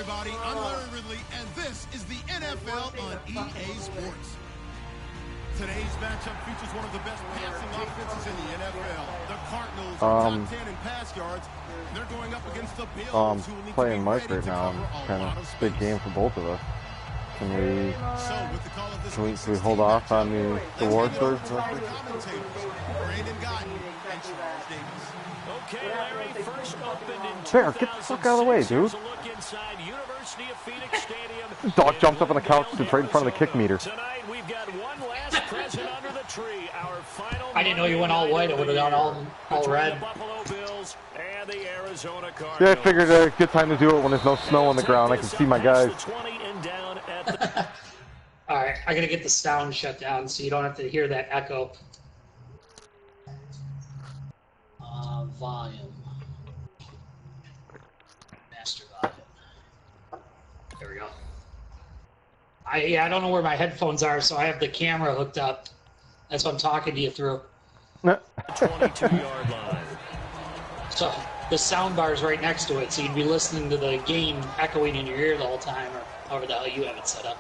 everybody. I'm Larry Ridley, and this is the NFL on EA Sports. Today's matchup features one of the best passing offenses in the NFL. The Cardinals are top 10 in pass yards. They're going up against the Bills, who will need playing to be Mike ready right to now. cover a Kind lot of of space. big game for both of us. Can we Can we hold off on the war stories? Okay, Larry, first opened in Bear, get the fuck out of the way, dude. Dog jumps up on the couch to right in front of the kick meter. Tonight we've got one last present under the tree. Our final I didn't know you went all white. I would have gone all red. The Buffalo Bills and the Arizona Cardinals. Yeah, I figured a good time to do it when there's no snow on the ground. I can see my guys. All right, I gotta get the sound shut down so you don't have to hear that echo. Volume. Master volume. There we go. I don't know where my headphones are, so I have the camera hooked up. That's what I'm talking to you through. 22-yard line. So the sound bar is right next to it, so you'd be listening to the game echoing in your ear the whole time, or however the hell you have it set up.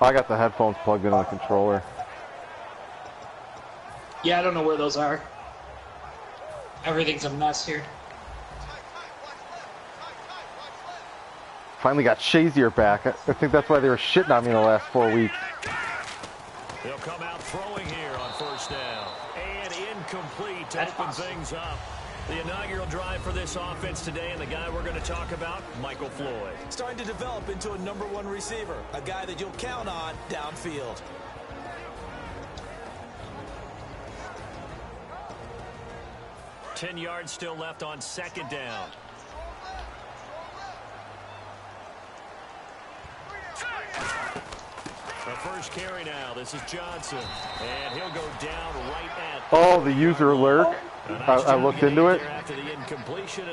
I got the headphones plugged into the controller. Yeah, I don't know where those are. Everything's a mess here. Finally got Shazier back. I think that's why they were shitting on me the last 4 weeks. They'll come out throwing here on first down. And incomplete to open things up. The inaugural drive for this offense today, and the guy we're going to talk about, Michael Floyd. Starting to develop into a #1 receiver, a guy that you'll count on downfield. Ten yards still left on second down. The first carry now. This is Johnson. And he'll go down right at... Oh, the user alert. I looked into it.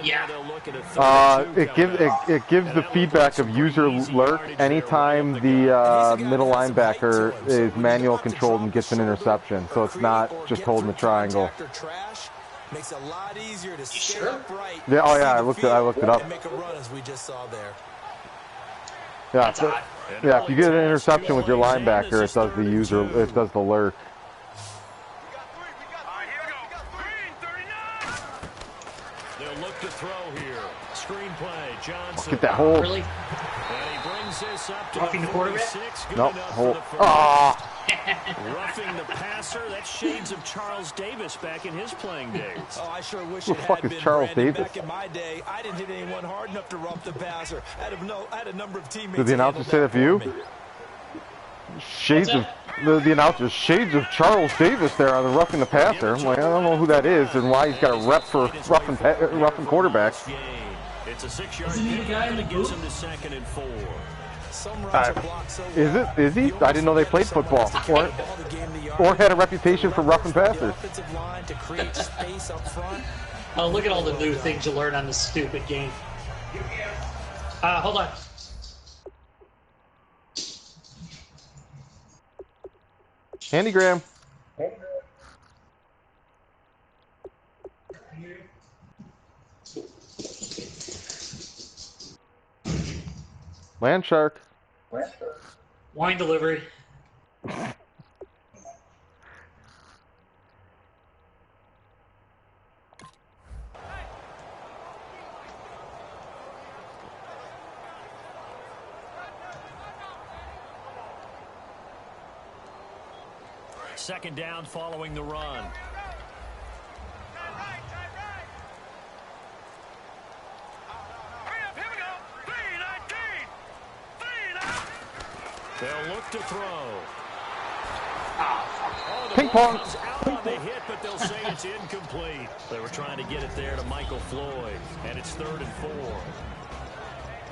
Yeah. It gives the feedback of user alert anytime the middle linebacker is manual controlled and gets an interception. So it's not just holding the triangle. Makes it a lot easier to stay upright. Yeah, oh yeah, I looked it up. And make a run as we just saw there. Yeah, so, yeah. If you get an interception with your linebacker, it does the alert. They'll look to throw here. Screenplay, Johnson. Get that hole. Really? And he brings this up to Roughing the quarterback? Nope. Hole. Ah. Roughing the passer. That's shades of Charles Davis back in his playing days. Oh, I sure wish Who it the fuck had is been Charles Brandon. Davis? Back in my day, I didn't hit anyone hard enough to rough the passer. I had a number of teammates. Did the announcer say that for you? Shades of the announcer, shades of Charles Davis there on the roughing the passer. I'm like, I don't know who that is and why he's got a rep for roughing quarterbacks. It's a 6-yard pick that gets him to 2nd and 4. Is he? I didn't know they played football or had a reputation for roughing passers. Oh, look at all the new things you learn on this stupid game. Hold on. Andy Graham. Land shark. Wine delivery. Second down following the run. They'll look to throw. Oh, Ping pong. Out on the hit, but they'll say it's incomplete. They were trying to get it there to Michael Floyd, and it's 3rd and 4.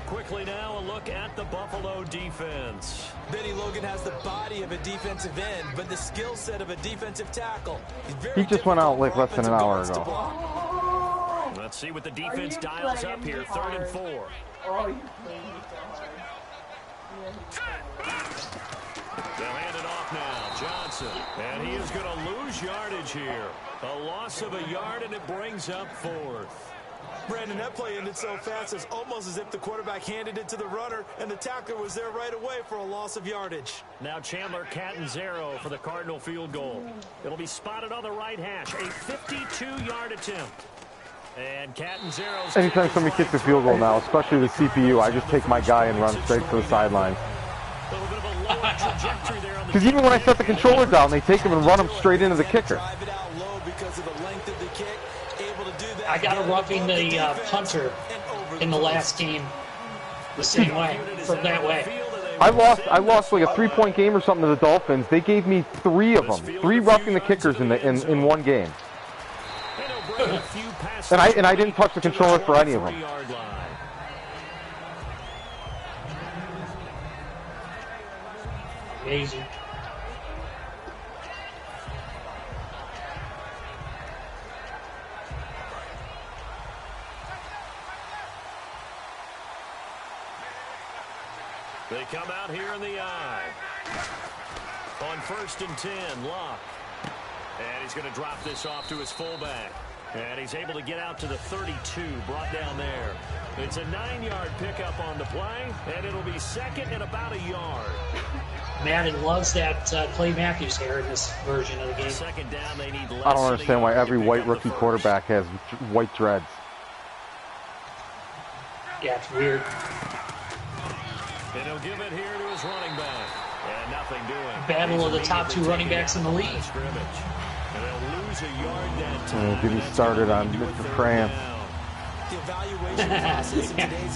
Quickly now, a look at the Buffalo defense. Benny Logan has the body of a defensive end, but the skill set of a defensive tackle. He just went out like less than an hour ago. Let's see what the defense dials up here. 3rd and 4. They'll hand it off now. Johnson. And he is going to lose yardage here. A loss of a yard, and it brings up 4th. Brandon, that play ended so fast, it's almost as if the quarterback handed it to the runner, and the tackler was there right away for a loss of yardage. Now Chandler Catanzaro for the Cardinal field goal. It'll be spotted on the right hash, a 52-yard attempt. And Catanzaro's... Anytime somebody kicks a field goal now, especially the CPU, I just take my guy and run straight to the sideline. Because even when I set the controller down, they take him and run him straight into the kicker. I got a roughing the punter in the last game the same way, from that way. I lost like a 3-point game or something to the Dolphins. They gave me 3 of them, 3 roughing the kickers in one game. and I didn't touch the controller for any of them. Amazing. They come out here in the eye. On 1st and 10, Locke. And he's going to drop this off to his fullback. And he's able to get out to the 32, brought down there. It's a 9-yard pickup on the play, and it'll be second and about a yard. Madden loves that Clay Matthews hair in this version of the game. Second down, they need less. I don't understand why every white rookie quarterback has white dreads. Yeah, it's weird. And he'll give it here to his running back. And nothing doing. Battle of the top 2 running backs in the league. And they'll lose a yard that time. Get me started on Mr. France.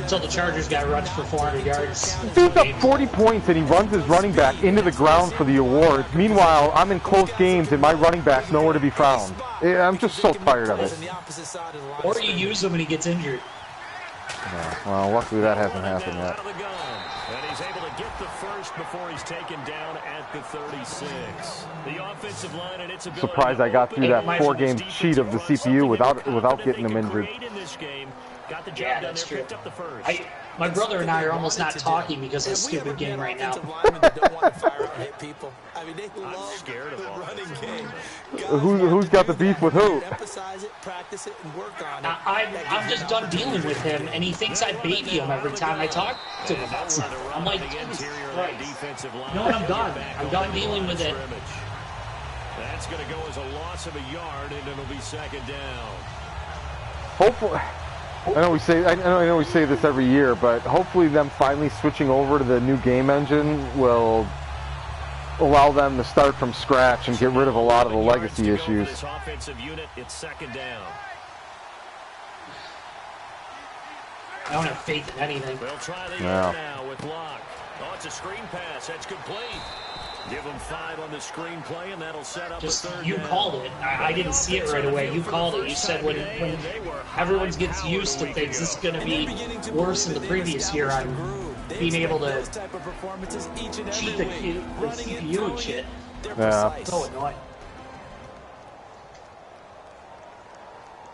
Until the Chargers got rushed for 400 yards. He's up 40 points and he runs his running back into the ground for the awards. Meanwhile, I'm in close games and my running back's nowhere to be found. I'm just so tired of it. Or you use him when he gets injured. Yeah, well, luckily that hasn't happened yet. And he's able to get the first before he's taken down at the 36. The offensive line and its ability. Surprised I got through that 4-game cheat of the CPU without getting them injured. Yeah, that's true. My brother and I are almost not talking because of this stupid game right now. I'm scared of Who's got the beef with who? I'm just done dealing with him, and he thinks I baby him every time I talk to him about something. I'm like, Jesus Christ. No, I'm done. I'm done dealing with it. That's going to go as a loss of a yard, and it'll be second down. Hopefully. I know we say this every year, but hopefully them finally switching over to the new game engine will allow them to start from scratch and get rid of a lot of the legacy issues. This offensive unit, it's second down. I don't have faith in anything. They'll try the air now with Locke. Oh, it's a screen pass. That's complete. Give them 5 on the screen play, and that'll set up a third you down. Called it. I didn't see it right away. You called it. You said when everyone gets used to things, this is going to be worse than the previous year on being able to cheat the CPU and shit. Yeah. So annoying.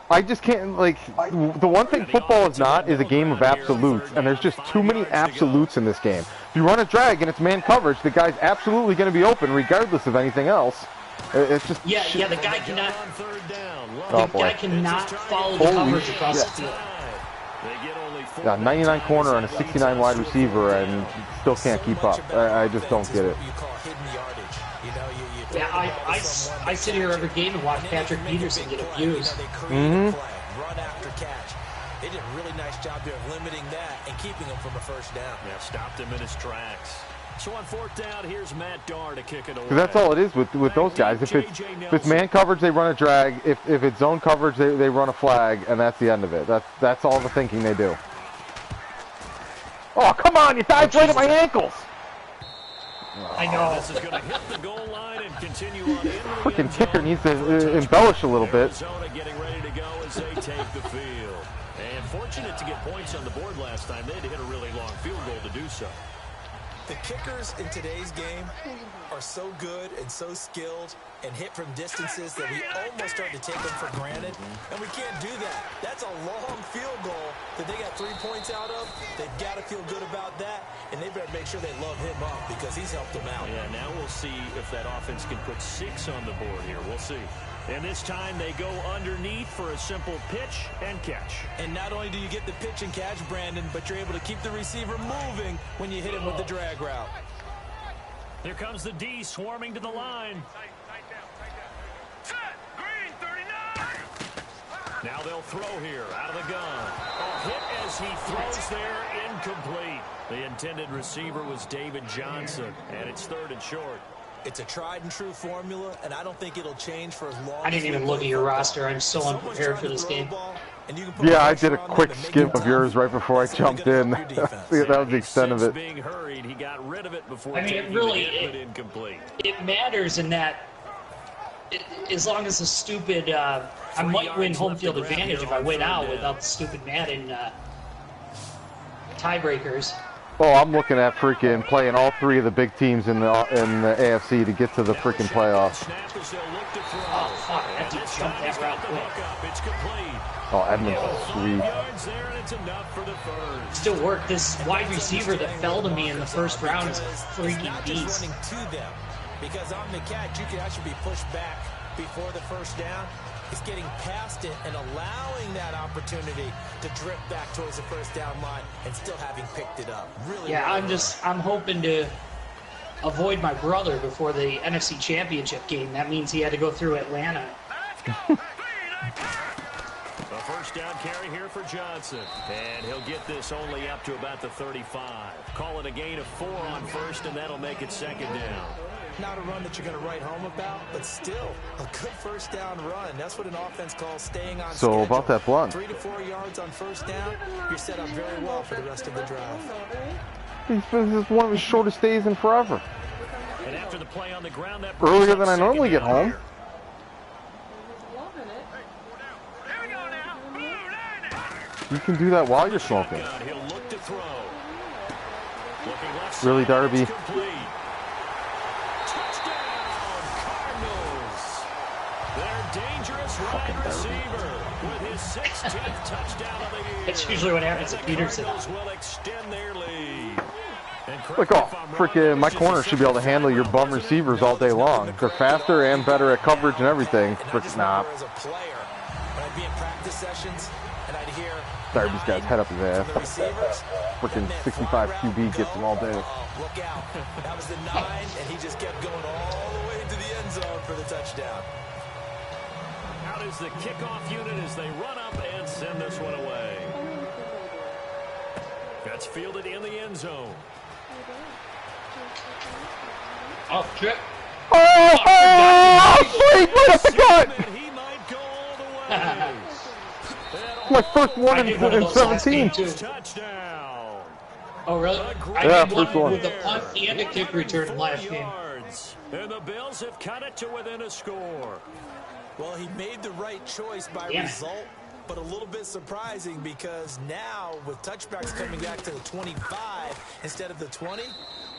I just can't, like, the one thing football is not is a game of absolutes, and there's just too many absolutes in this game. If you run a drag and it's man coverage, the guy's absolutely going to be open regardless of anything else. It's just yeah, the guy cannot. The guy cannot follow the coverage across the field. Yeah, 99 corner on a 69 wide receiver and still can't keep up. I just don't get it. Yeah, I sit here every game and watch Patrick Peterson get abused. Run after catch. They did a really nice job there of limiting that and keeping him from a first down. Yeah, stopped him in his tracks. So on 4th down, here's Matt Darr to kick it away. Because that's all it is with those guys. If it's man coverage, they run a drag. If it's zone coverage, they run a flag, and that's the end of it. That's all the thinking they do. Oh, come on, you dive right at my ankles. I know. This is going to hit the goal line and continue on in. Freaking kicker needs to embellish a little bit. Arizona getting ready to go as they take the field. And fortunate to get points on the board last time. They had to hit a really long field goal to do so. The kickers in today's game are so good and so skilled and hit from distances that we almost start to take them for granted, and we can't do that. That's a long field goal that they got 3 points out of. They've got to feel good about that, and they better make sure they love him up because he's helped them out. Yeah, now we'll see if that offense can put 6 on the board here. We'll see. And this time they go underneath for a simple pitch and catch. And not only do you get the pitch and catch, Brandon, but you're able to keep the receiver moving when you hit him with the drag route. Here comes the D swarming to the line. Now they'll throw here out of the gun. A hit as he throws there, incomplete. The intended receiver was David Johnson, and it's 3rd and short. It's a tried and true formula, and I don't think it'll change for as long. I didn't even look at your roster. I'm so unprepared for this game. Yeah, I did a quick skim of yours right before I jumped in. That was the extent of it. Being hurried, he got rid of it before I mean, it really incomplete. It matters in that as long as the stupid I might win home field advantage if I win out without the stupid Madden tiebreakers. Oh, I'm looking at freaking playing all 3 of the big teams in the AFC to get to the freaking playoffs. Oh, fuck, that dude jumped that route quick. Oh, Edmonds is sweet. Still work. This wide receiver that fell to me in the first round is a freaking beast. Because on the catch, you can actually be pushed back before the first down. It's getting past it and allowing that opportunity to drift back towards the first down line and still having picked it up. Really, yeah, I'm hoping to avoid my brother before the NFC Championship game. That means he had to go through Atlanta. A first down carry here for Johnson. And he'll get this only up to about the 35. Call it a gain of 4 on first, and that'll make it 2nd down. Not a run that you're going to write home about, but still a good first down run. That's what an offense calls staying on schedule. So about that blunt. 3 to 4 yards on first down, you're set up very well for the rest of the drive. This is one of his shortest days in forever. And after the play on the ground, that earlier than I normally get home. You can do that while you're smoking. He'll look to throw. Really, Darby? Fucking receiver with his 16th touchdown of the year. That's usually what happens at Peterson. Will extend their lead. Look, freaking my corner should be able to handle your bum receivers all day long. They're faster and better at coverage and everything. Frick, nah. Darby's got his head up his ass. Freaking 65 QB gets him all day. Look out. That was the 9, and he just kept going all the way to the end zone for the touchdown. Out is the kickoff unit as they run up and send this one away. That's fielded in the end zone. Oh, trip. Oh, sweet, right up the gut. He might go all the way. My first one in 17. Touchdown. Oh, really? Yeah, I did first one. with a punt and a kick return last game. And the Bills have cut it to within a score. Well, he made the right choice by result, but a little bit surprising because now with touchbacks coming back to the 25 instead of the 20,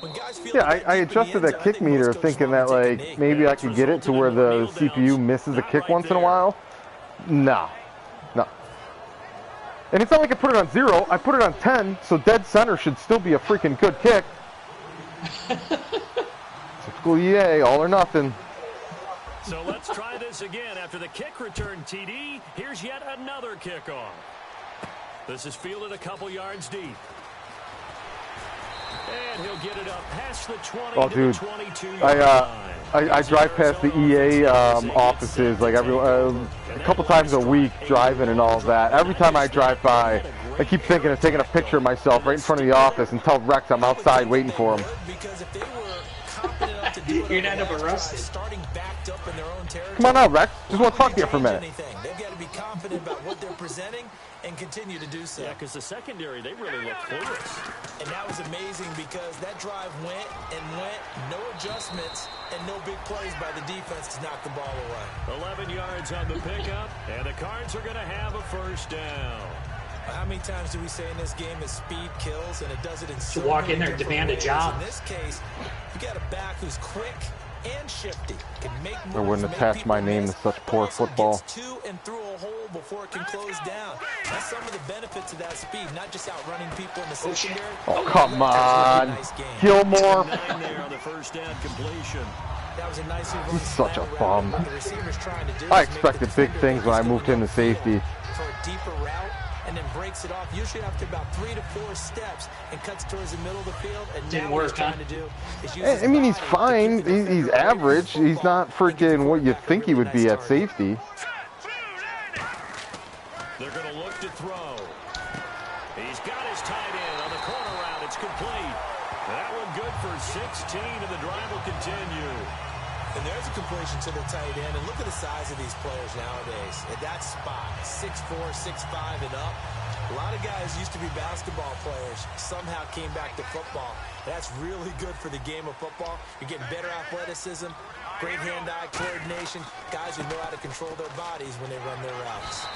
when guys feel I adjusted that kick meter thinking that like maybe I could get it to where the CPU misses a kick once in a while. No. And it's not like I put it on 0, I put it on 10, so dead center should still be a freaking good kick. Typical EA, all or nothing. So let's try this again. After the kick return TD, here's yet another kickoff. This is fielded a couple yards deep. And he'll get it up past the 20 to the 22 yard line. I drive past the EA offices like a couple times a week, driving and all that. Every time I drive by, I keep thinking of taking a picture of myself right in front of the office and tell Rex I'm outside waiting for him. You're not up arrested. Come on out, Rex. Just want to talk to you for a minute. They've got to be confident about what they're presenting and continue to do so. Yeah, because the secondary, they really look clueless. And that was amazing because that drive went, no adjustments, and no big plays by the defense to knock the ball away. 11 yards on the pickup, and the Cards are going to have a first down. How many times do we say in this game that speed kills, and it does it in so to walk many in there and demand ways. a job. In this case, you got a back who's quick and shifty. Can make moves, I wouldn't attach my name to such poor football. Gets to and through a hole before it can close down. That's some of the benefits of that speed, not just outrunning people in the secondary. Oh, come on. Gilmore. 9 there on the first down completion. That was a nicely run He's such a slant route. bum. What the receiver's trying to do I is make expected the big defender things think when I he's moved going him to safety. for a deeper route and then breaks it off, usually after about 3 to 4 steps, and cuts towards the middle of the field. And Didn't now what he's work, trying to do is use his I mean, he's body to fine. keep the defender He's away from the average. He's football not and give the freaking what you quarterback a think he really would be nice at target. safety. They're going to look to throw. He's got his tight end on the corner route. It's complete. That one good for 16, and the drive will continue. And there's a completion to the tight end. And look at the size of these players nowadays. At that spot, 6'4", 6'5", and up. A lot of guys used to be basketball players, somehow came back to football. That's really good for the game of football. You're getting better athleticism, great hand-eye coordination, guys who know how to control their bodies when they run their routes.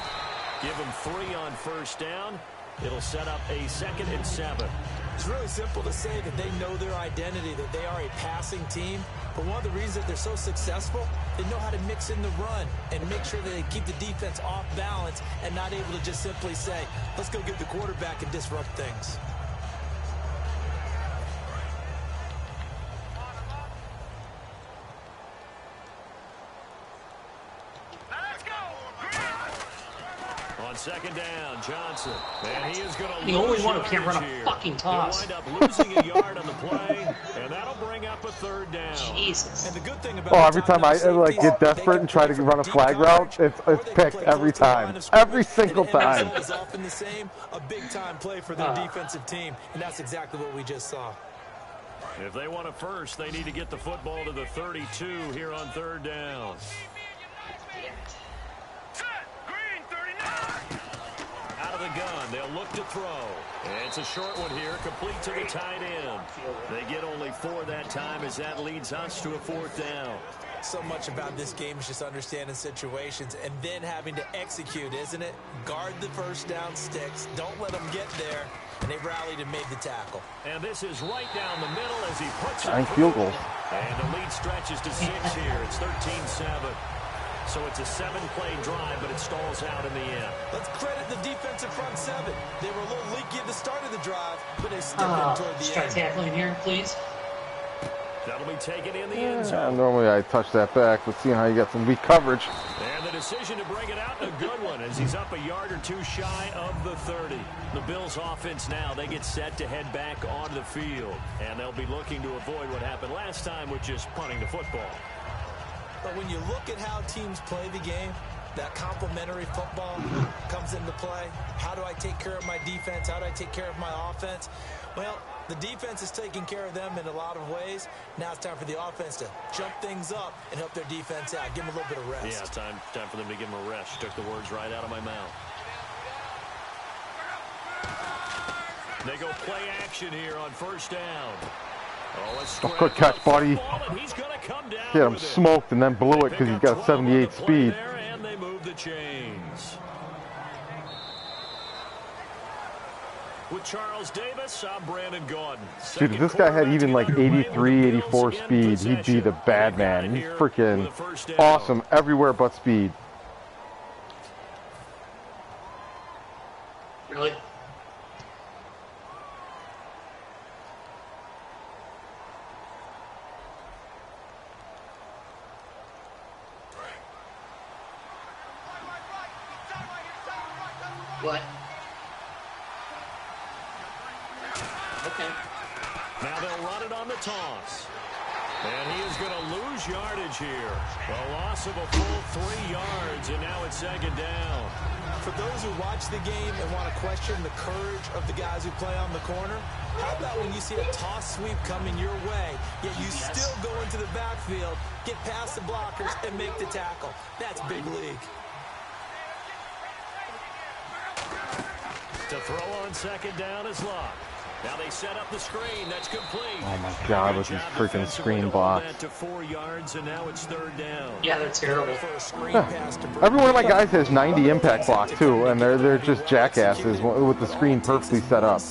Give them 3 on first down. It'll set up a 2nd and 7. It's really simple to say that they know their identity, that they are a passing team. But one of the reasons that they're so successful, they know how to mix in the run and make sure that they keep the defense off balance and not able to just simply say, let's go get the quarterback and disrupt things. On 2nd down, Johnson. And he is going to The only one who can't run a fucking toss. He'll wind up losing a yard on the play, and that'll bring up a 3rd down. Jesus. And the good thing about Every time I like get desperate and try to run a flag route, it's picked every time. Every single time. Is often the same, a big-time play for their defensive team, and that's exactly what we just saw. If they want a first, they need to get the football to the 32 here on 3rd down. Out of the gun, they'll look to throw. And it's a short one here, complete to the tight end. They get only 4 that time as that leads us to a 4th down. So much about this game is just understanding situations and then having to execute, isn't it? Guard the first down sticks. Don't let them get there. And they rallied and made the tackle. And this is right down the middle as he puts it 9 through. field goals. And the lead stretches to 6 here. It's 13-7. So it's a 7-play drive, but it stalls out in the end. Let's credit the defensive front 7. They were a little leaky at the start of the drive, but they stiffened toward the Try end. tackling here, please. That'll be taken in the end zone. Normally I touch that back, but seeing how you got some weak coverage. And the decision to bring it out, a good one, as he's up a yard or 2 shy of the 30. The Bills offense now, they get set to head back onto the field. And they'll be looking to avoid what happened last time, which is punting the football. But when you look at how teams play the game, that complementary football comes into play. How do I take care of my defense? How do I take care of my offense? Well, the defense is taking care of them in a lot of ways. Now it's time for the offense to jump things up and help their defense out. Give them a little bit of rest. Yeah, time for them to give them a rest. You took the words right out of my mouth. They go play action here on first down. Oh, good catch, buddy. Get him smoked and then blew it because he's got 78 speed. And they move the chains. With Charles Davis, I'm Brandon Gordon. Dude, if this guy had even like 83, 84 speed, he'd be the bad man. He's freaking awesome everywhere but speed. Really? What? Okay. Now they'll run it on the toss. And he is going to lose yardage here. A loss of a full 3 yards, and now it's 2nd down. For those who watch the game and want to question the courage of the guys who play on the corner, how about when you see a toss sweep coming your way, yet you still go into the backfield, get past the blockers, and make the tackle? That's big league. To throw on 2nd down is Locke. Now they set up the screen. That's complete. Oh my God, with these freaking screen blocks. To 4 yards, and now it's 3rd down. Yeah, they're terrible. Every one of my guys has 90 impact block too, and they're just jackasses with the screen perfectly set up.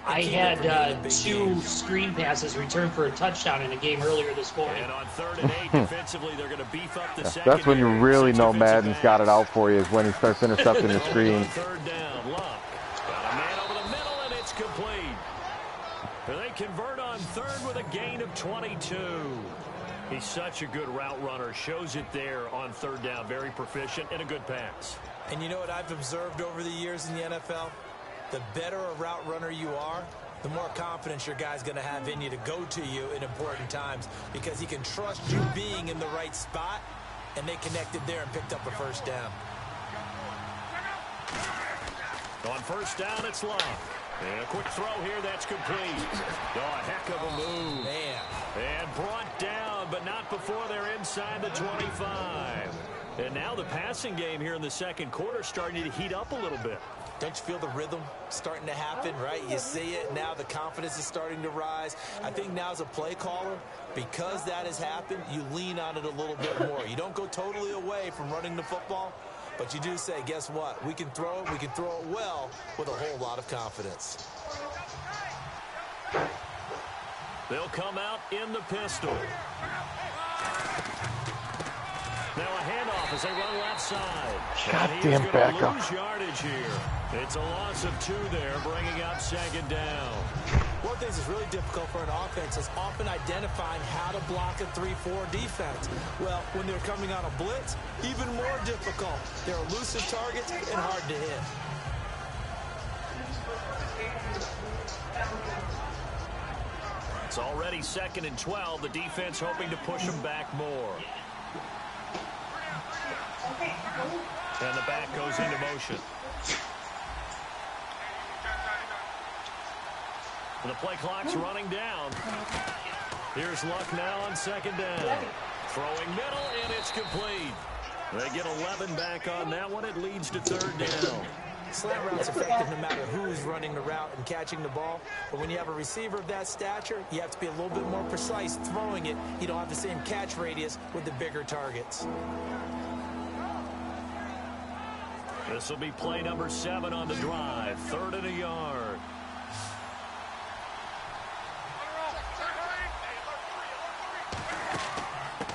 I had 2 screen passes returned for a touchdown in a game earlier this morning. And on 3rd and 8, defensively, they're going to beef up the second. That's when you really know Madden's got it out for you, is when he starts intercepting the screen. 3rd down, Locke. Got a man over the middle, and it's complete. They convert on third with a gain of 22. He's such a good route runner. Shows it there on third down. Very proficient and a good pass. And you know what I've observed over the years in the NFL? The better a route runner you are, the more confidence your guy's going to have in you to go to you in important times because he can trust you being in the right spot, and they connected there and picked up a first down. On first down, it's Love. And a quick throw here, that's complete. Oh, a heck of a move. Man. And brought down, but not before they're inside the 25. And now the passing game here in the second quarter starting to heat up a little bit. Don't you feel the rhythm starting to happen, right? You see it, now the confidence is starting to rise. I think now as a play caller, because that has happened, you lean on it a little bit more. You don't go totally away from running the football, but you do say, guess what? We can throw it well with a whole lot of confidence. They'll come out in the pistol. Now a handoff as they run left side. Goddamn backup. Lose yardage here. It's a loss of 2 there, bringing up second down. One of the things that's really difficult for an offense is often identifying how to block a 3-4 defense. Well, when they're coming on a blitz, even more difficult. They're elusive targets and hard to hit. It's already 2nd and 12. The defense hoping to push them back more. And the back goes into motion. The play clock's running down. Here's Luck now on second down. Throwing middle, and it's complete. They get 11 back on that one. It leads to third down. Slant route's effective no matter who's running the route and catching the ball. But when you have a receiver of that stature, you have to be a little bit more precise throwing it. You don't have the same catch radius with the bigger targets. This will be play number 7 on the drive. 3rd and a yard.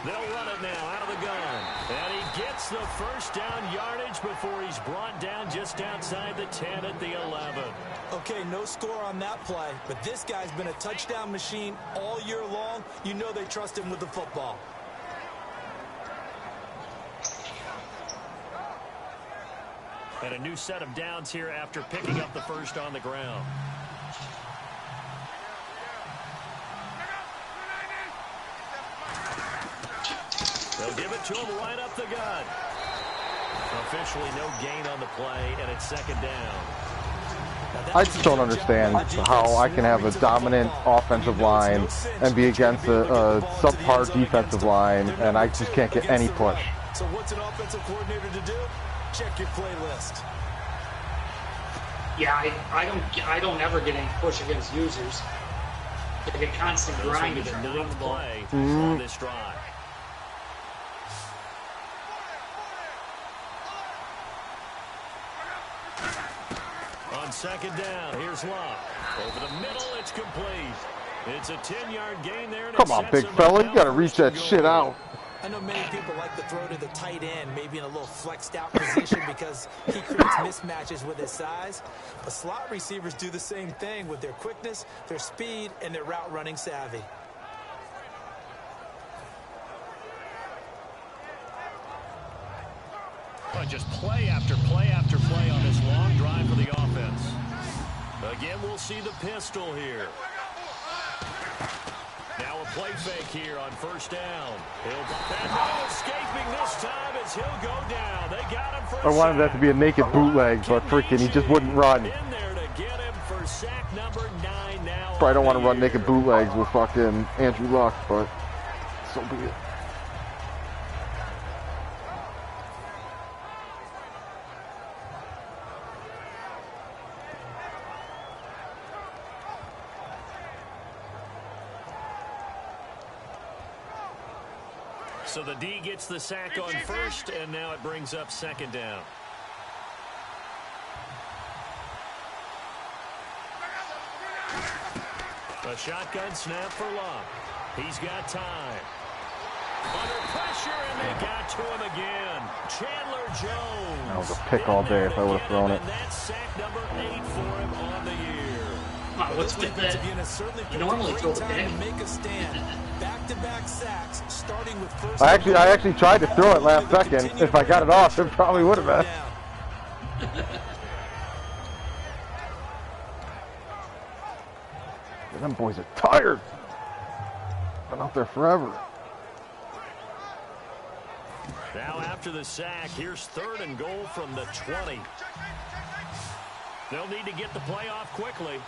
They'll run it now out of the gun. And he gets the first down yardage before he's brought down just outside the 10 at the 11. Okay, no score on that play, but this guy's been a touchdown machine all year long. You know they trust him with the football. And a new set of downs here after picking up the first on the ground. They'll give it to him right up the gut. Officially no gain on the play, and it's second down. I just don't understand how I can have a dominant offensive line and be against a subpar defensive line, and I just can't get any push. So what's an offensive coordinator to do? Check your playlist. Yeah, I don't ever get any push against users. Like a constant grind to run the ball. On this drive. On second down, here's Love. Over the middle, it's complete. It's a 10-yard gain there. Come on, big fella, you got to reach that shit out. I know many people like to throw to the tight end, maybe in a little flexed out position because he creates mismatches with his size. But slot receivers do the same thing with their quickness, their speed, and their route running savvy. Just play after play after play on this long drive for the offense. Again, we'll see the pistol here. Now a play fake here on first down. And no escaping this time as he'll go down. They got him for I wanted that to be a naked bootleg, but freaking he just wouldn't run. In there to get him for sack number 9 now. Probably don't want to run naked bootlegs with fucking Andrew Luck, but so be it. So the D gets the sack on first, and now it brings up second down. A shotgun snap for Love. He's got time. Under pressure, and they got to him again. Chandler Jones. That was a pick all day if I would have thrown it. And that's sack number 8 for him on the year. What's with the... You normally throw the big. Back-to-back sacks, starting with first. I actually tried to throw it last second. If I got it off, it probably would have been. Them boys are tired. Been out there forever. Now after the sack, here's 3rd and goal from the 20. They'll need to get the play off quickly.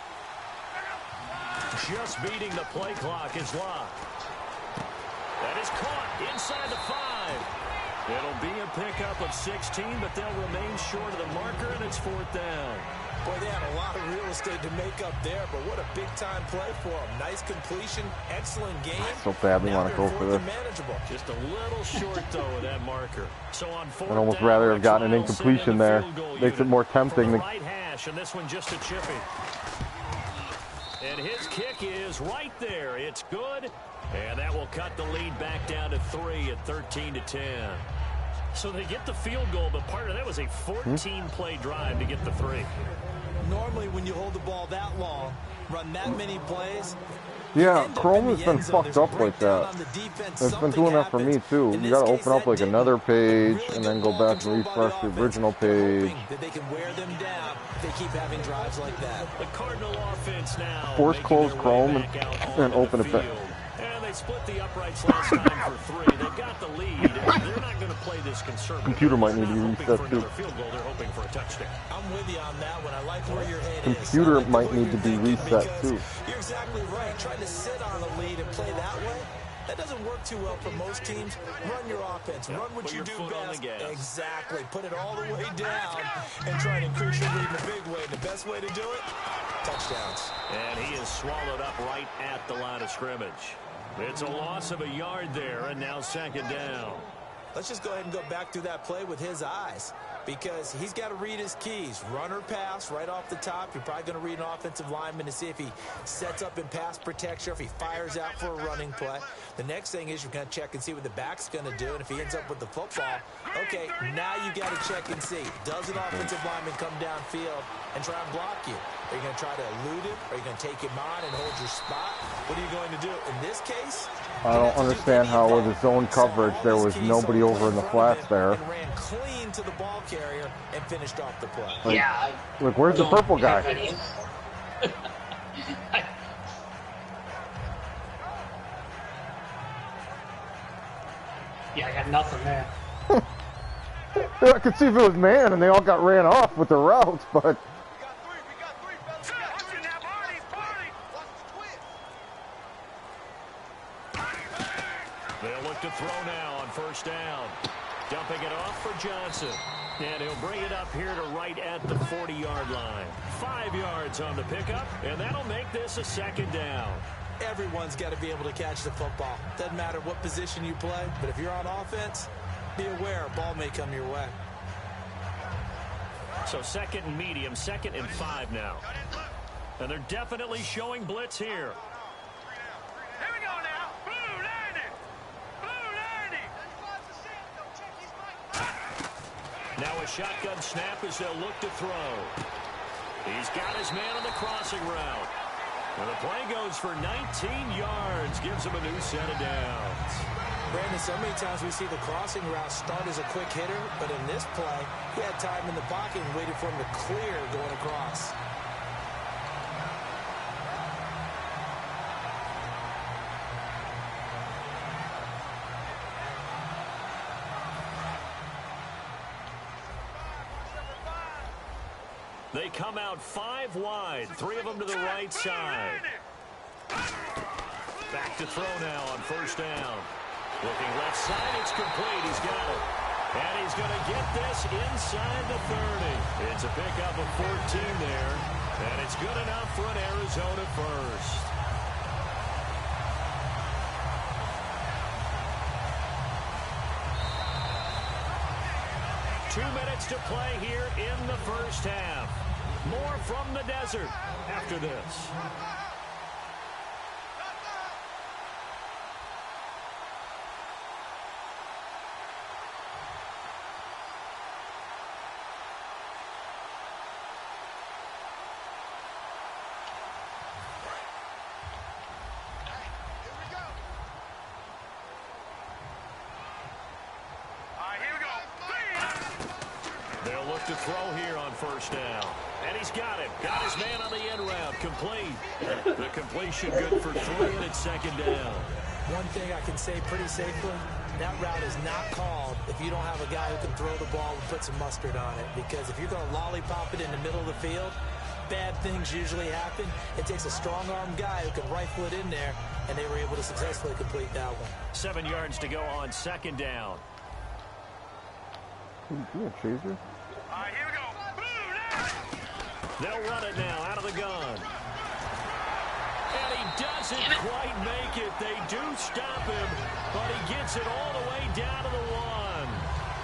Just beating the play clock is locked. That is caught inside the 5. It'll be a pickup of 16, but they'll remain short of the marker, and it's 4th down. Boy, they had a lot of real estate to make up there, but what a big-time play for them. Nice completion, excellent game. I so badly want to go for this. Just a little short, though, of that marker. So on 4th I'd almost down, rather have gotten an incompletion there. Makes it more tempting. The right hash, and this one just a chippy. And his kick is right there. It's good, and that will cut the lead back down to 3 at 13-10. So they get the field goal, but part of that was a 14-play drive to get the 3. Normally, when you hold the ball that long, run that many plays. Yeah, Chrome has been fucked up like that. It's been doing that for me too. You gotta open up like another page and then go back and refresh the original page. They can wear them down if they keep having drives like that. The Cardinal offense now. Force close Chrome and open it back. And they split the uprights last time for 3. They've got the lead. They're not going to play this conservative. Computer might need to be reset too. Field goal, they're hoping for a touchdown. I'm with you on that one. I like where your head is. Computer might need to be reset too. You're exactly right. Trying to sit on a lead and play that way, that doesn't work too well for most teams. Run your offense. Run what you do best. Exactly. Put it all the way down and try to increase your lead in a big way. The best way to do it, touchdowns. And he is swallowed up right at the line of scrimmage. It's a loss of a yard there, and now 2nd down. Let's just go ahead and go back through that play with his eyes, because he's got to read his keys. Run or pass right off the top. You're probably going to read an offensive lineman to see if he sets up in pass protection or if he fires out for a running play. The next thing is you're going to check and see what the back's going to do, and if he ends up with the football, okay, now you got to check and see. Does an offensive lineman come downfield and try and block you? Are you going to try to elude him? Are you going to take him on and hold your spot? What are you going to do? In this case, I don't understand how with his zone coverage there was nobody over in the flats there. And ran clean to the ball carrier and finished off the play. Like, Yeah. Look, where's the purple guy? Yeah, I got nothing there. I could see if it was man and they all got ran off with their routes, but they'll look to throw now on 1st down. Dumping it off for Johnson. And he'll bring it up here to right at the 40-yard line. 5 yards on the pickup, and that'll make this a 2nd down. Everyone's got to be able to catch the football. Doesn't matter what position you play, but if you're on offense, be aware a ball may come your way. So 2nd and medium, 2nd and 5 now. And they're definitely showing blitz here. Now a shotgun snap as they'll look to throw. He's got his man on the crossing route. And the play goes for 19 yards. Gives him a new set of downs. Brandon, so many times we see the crossing route start as a quick hitter, but in this play, he had time in the pocket and waited for him to clear going across. They come out 5 wide, 3 of them to the right side. Back to throw now on 1st down. Looking left side, it's complete. He's got it. And he's going to get this inside the 30. It's a pickup of 14 there. And it's good enough for an Arizona first. Two minutes to play here in the 1st half. More from the desert after this. throw here on first down. And he's got it. Got his man on the end route. Complete. The completion good for 3, and it's second down. One thing I can say pretty safely, that route is not called if you don't have a guy who can throw the ball and put some mustard on it. Because if you're going to lollipop it in the middle of the field, bad things usually happen. It takes a strong-arm guy who can rifle it in there, and they were able to successfully complete that one. 7 yards to go on second down. Chaser. Here we go. They'll run it now out of the gun. And he doesn't quite make it. They do stop him, but he gets it all the way down to the 1.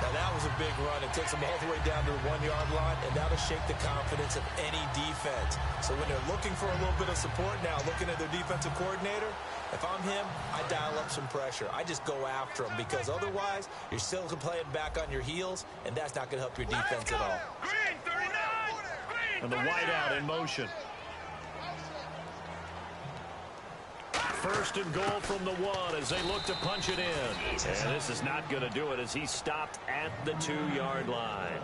Now that was a big run. It takes them all the way down to the 1-yard line, and that'll shake the confidence of any defense. So when they're looking for a little bit of support now, looking at their defensive coordinator, if I'm him, I dial up some pressure. I just go after him, because otherwise you're still playing back on your heels, and that's not going to help your defense at all. Green, 39! Green, and the wideout in motion. First and goal from the 1 as they look to punch it in. And this is not going to do it as he stopped at the 2-yard line.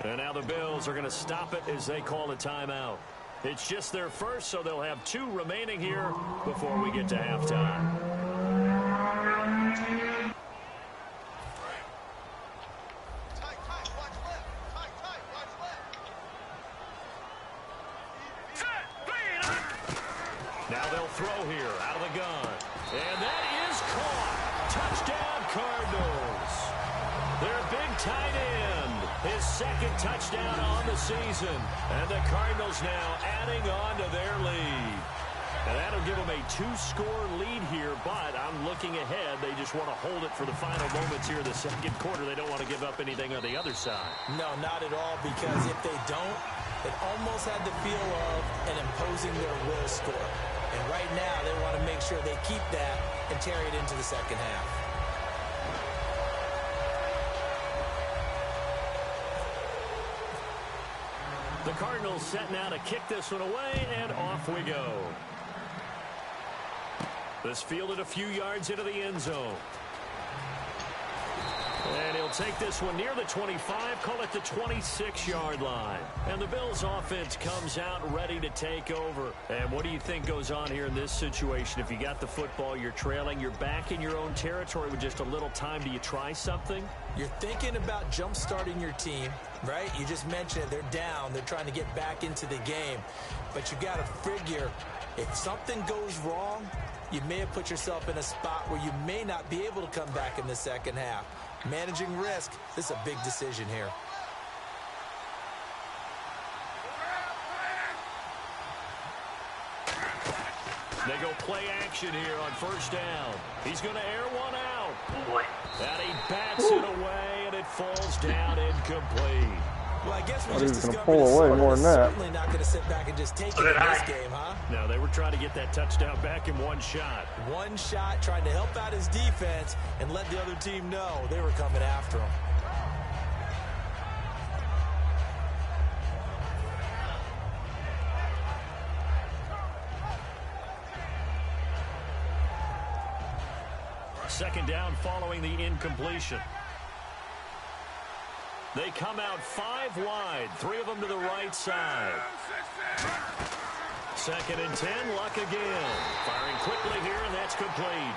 And now the Bills are going to stop it as they call a timeout. It's just their first, so they'll have 2 remaining here before we get to halftime. Now they'll throw here out of the gun. And that is caught. Touchdown, Cardinals. Their big tight end. His second touchdown on the season. And the Cardinals now adding on to their lead. And that'll give them a 2-score lead here, but I'm looking ahead. They just want to hold it for the final moments here in the second quarter. They don't want to give up anything on the other side. No, not at all, because if they don't, it almost had the feel of an imposing their will score. And right now, they want to make sure they keep that and carry it into the second half. The Cardinals set now to kick this one away, and off we go. This fielded a few yards into the end zone. And he'll take this one near the 25, call it the 26-yard line. And the Bills' offense comes out ready to take over. And what do you think goes on here in this situation? If you got the football, you're trailing, you're back in your own territory with just a little time. Do you try something? You're thinking about jump-starting your team, right? You just mentioned they're down. They're trying to get back into the game. But you got to figure, if something goes wrong, you may have put yourself in a spot where you may not be able to come back in the second half. Managing risk, this is a big decision here. They go play action here on first down. He's going to air one out. And he bats it away, and it falls down incomplete. Well, I guess we just discovered pull away more than that. Certainly not going to sit back and just take it in this game, huh? No, they were trying to get that touchdown back in one shot. One shot, trying to help out his defense and let the other team know they were coming after him. Second down following the incompletion. They come out 5 wide, 3 of them to the right side. Second and 10, Luck again. Firing quickly here, and that's complete.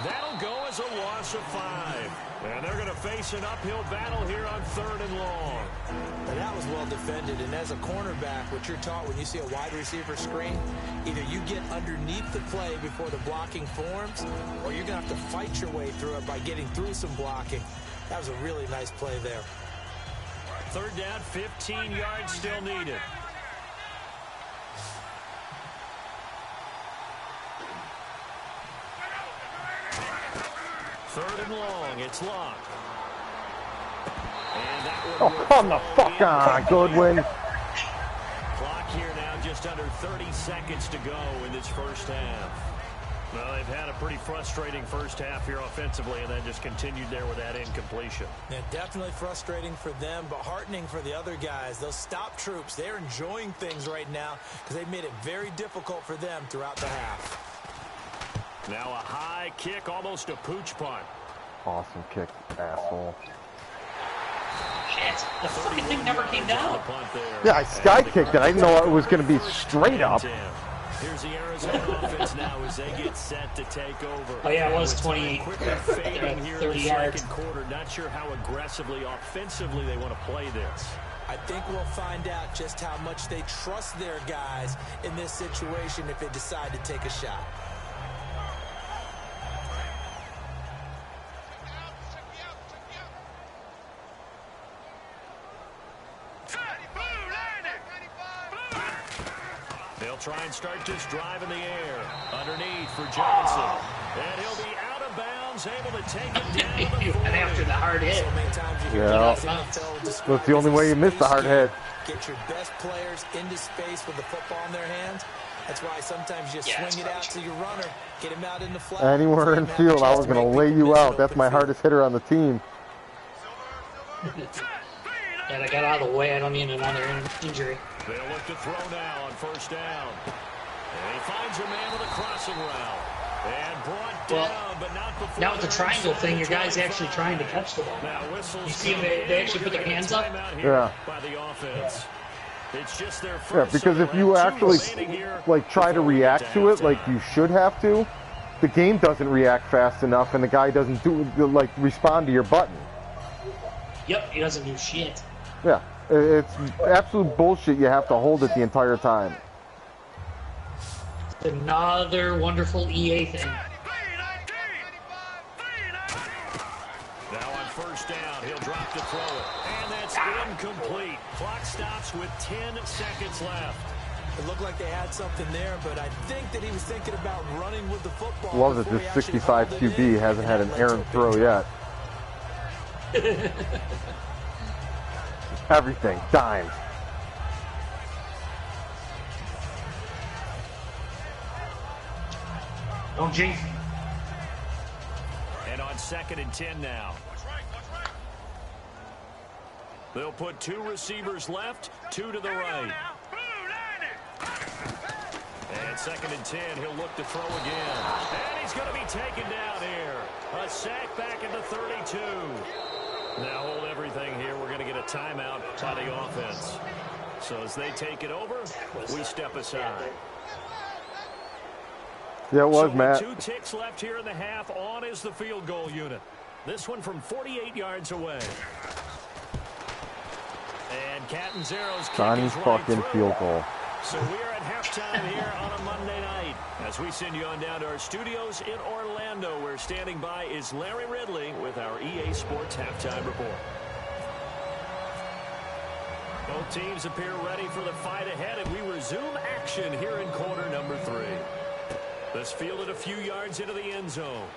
That'll go as a loss of 5. And they're going to face an uphill battle here on 3rd and long. And that was well defended. And as a cornerback, what you're taught when you see a wide receiver screen, either you get underneath the play before the blocking forms, or you're going to have to fight your way through it by getting through some blocking. That was a really nice play there. 3rd down, 15 yards still needed. Third and long, it's Luck. And that one come the fuck on, Goodwin. Clock here now, just under 30 seconds to go in this first half. Well, they've had a pretty frustrating first half here offensively, and then just continued there with that incompletion. Yeah, definitely frustrating for them, but heartening for the other guys. Those stop troops, they're enjoying things right now because they made it very difficult for them throughout the half. Now a high kick, almost a pooch punt. Awesome kick, asshole. Shit, the fucking thing never came down. Yeah, I sky kicked it. I didn't know it was going to be straight up. Here's the Arizona offense now as they get set to take over. Oh yeah, it was 28. Fading here 30 in the yards. second quarter. Not sure how aggressively, offensively they want to play this. I think we'll find out just how much they trust their guys in this situation if they decide to take a shot. They'll try and start this drive in the air. Underneath for Johnson. And he'll be out of bounds, able to take it down. And after the hard hit. So many times you hear Yeah. the NFL describe That's the only it as way you miss the hard hit. Get your best players into space with the football in their hands. That's why sometimes you swing it out to your runner, get him out in the flat. Anywhere in field, I was going to lay you out. That's my hardest hitter on the team. And I got out of the way. I don't need another injury. They'll look to throw now on first down. And he finds a man with a crossing route. And brought down, but not before. Now with the triangle thing, your guy's actually trying to catch the ball. Now whistles. You see them, they actually put their hands up? Yeah. By the offense. It's just their first. Yeah, because if you actually like try to react to it like you should have to, the game doesn't react fast enough, and the guy doesn't do like respond to your button. Yep, he doesn't do shit. Yeah, it's absolute bullshit. You have to hold it the entire time. Another wonderful EA thing. Now on first down, he'll drop to throw it. And that's incomplete. Clock stops with 10 seconds left. It looked like they had something there, but I think that he was thinking about running with the football. Love that this 65 QB hasn't had an errant throw yet. Everything, dimes. Don't jinx me. And on 2nd and 10 now. They'll put 2 receivers left, 2 to the right. And 2nd and 10, he'll look to throw again. And he's going to be taken down here. A sack back at the 32. Now hold everything here. We're going to get a timeout by the offense. So as they take it over, we step aside. Yeah, it was, so Matt. 2 ticks left here in the half. On is the field goal unit. This one from 48 yards away. And Catanzaro's kick Johnny's is right fucking through. field goal. So we're at halftime here on a Monday night. As we send you on down to our studios in Orlando, where standing by is Larry Ridley with our EA Sports Halftime Report. Both teams appear ready for the fight ahead, and we resume action here in quarter number 3. This fielded a few yards into the end zone.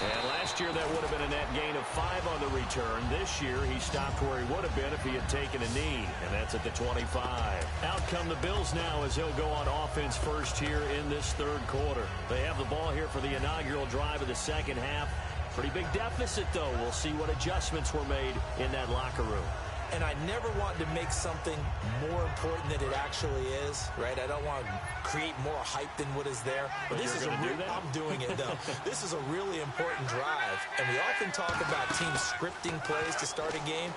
And last year, that would have been a net gain of 5 on the return. This year, he stopped where he would have been if he had taken a knee, and that's at the 25. Out come the Bills now as they'll go on offense first here in this 3rd quarter. They have the ball here for the inaugural drive of the second half. Pretty big deficit, though. We'll see what adjustments were made in that locker room. And I never want to make something more important than it actually is, right? I don't want to create more hype than what is there. But this is I'm doing it, though. This is a really important drive. And we often talk about teams scripting plays to start a game.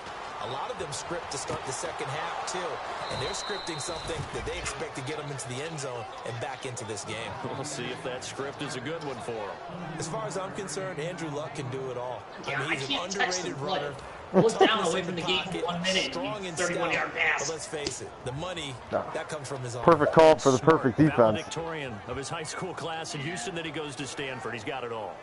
A lot of them script to start the second half, too. And they're scripting something that they expect to get them into the end zone and back into this game. We'll see if that script is a good one for them. As far as I'm concerned, Andrew Luck can do it all. Yeah, I mean, he's an underrated runner. Was down away from the game for 1 minute. Strong and 31-yard pass. But let's face it, the money, that comes from his own. Perfect call for the perfect defense. Valedictorian of his high school class in Houston, then he goes to Stanford. He's got it all.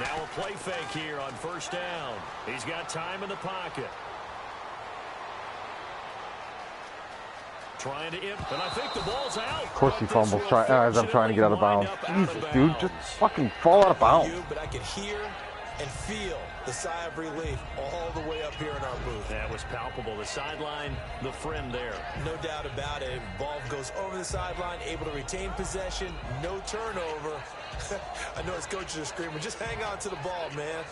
Now a play fake here on first down. He's got time in the pocket. Trying to imp, and I think the ball's out. Of course he fumbles as I'm trying to get out of bounds. Jesus, dude, just fucking fall out of bounds. But I could hear and feel the sigh of relief all the way up here in our booth. That was palpable. The sideline, the friend there. No doubt about it. Ball goes over the sideline, able to retain possession, no turnover. I know his coaches are screaming, just hang on to the ball, man.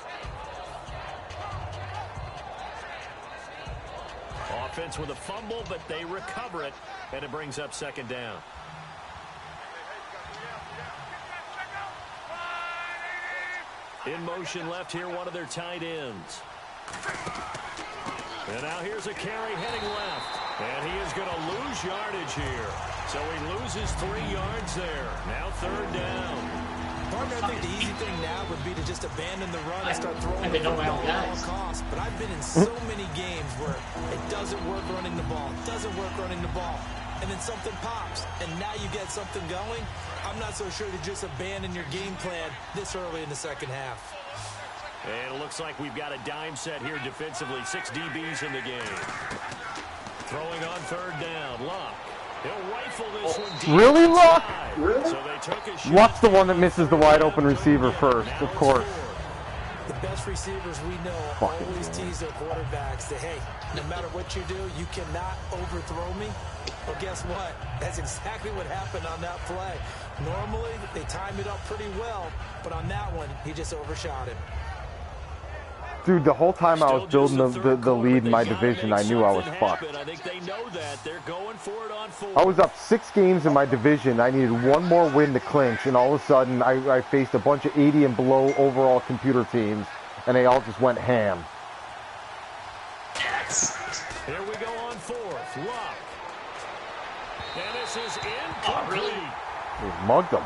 offense with a fumble, but they recover it, and it brings up second down. In motion left here, one of their tight ends. And now here's a carry heading left. And he is going to lose yardage here. So he loses 3 yards there. Now third down. Partner, I think the easy thing now would be to just abandon the run and start throwing the ball ball at all costs. But I've been in so many games where it doesn't work running the ball, and then something pops, and now you get something going. I'm not so sure to just abandon your game plan this early in the second half. And it looks like we've got a dime set here defensively. 6 DBs in the game. Throwing on third down. Luck. He'll rifle this one deep. Really, Luck? Really? So they took a shot. Luck's the one that misses the wide open receiver first, of course. The best receivers we know always tease their quarterbacks that, hey, no matter what you do, you cannot overthrow me. Well, guess what? That's exactly what happened on that play. Normally, they time it up pretty well, but on that one, he just overshot him. Dude, the whole time I was building the lead in my division, I knew I was fucked. I think they know that. They're going for it on 4. I was up 6 games in my division. I needed one more win to clinch, and all of a sudden, I faced a bunch of 80 and below overall computer teams, and they all just went ham. Here we go on 4th. Luck. And this is incomplete. They mugged them.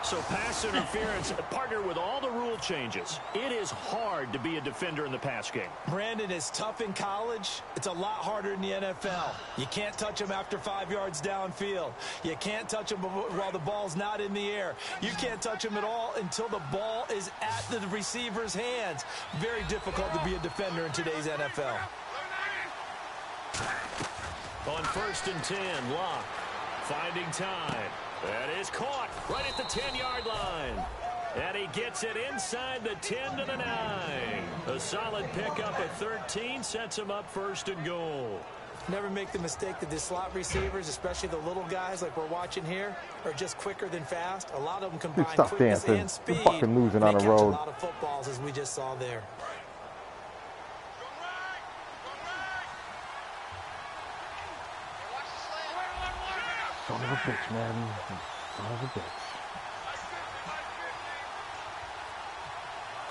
So pass interference, partner, with all the rule changes, it is hard to be a defender in the pass game. Brandon, is tough in college. It's a lot harder in the NFL. You can't touch him after 5 yards downfield. You can't touch him while the ball's not in the air. You can't touch him at all until the ball is at the receiver's hands. Very difficult to be a defender in today's NFL. On 1st and 10, Locke finding time. That is caught right at the 10-yard line. And he gets it inside the 10 to the 9. A solid pickup at 13 sets him up 1st and goal. Never make the mistake that the slot receivers, especially the little guys like we're watching here, are just quicker than fast. A lot of them combine quickness and speed. You're fucking losing on a road. A lot of footballs, as we just saw there. Son of a bitch, man. Son of a bitch.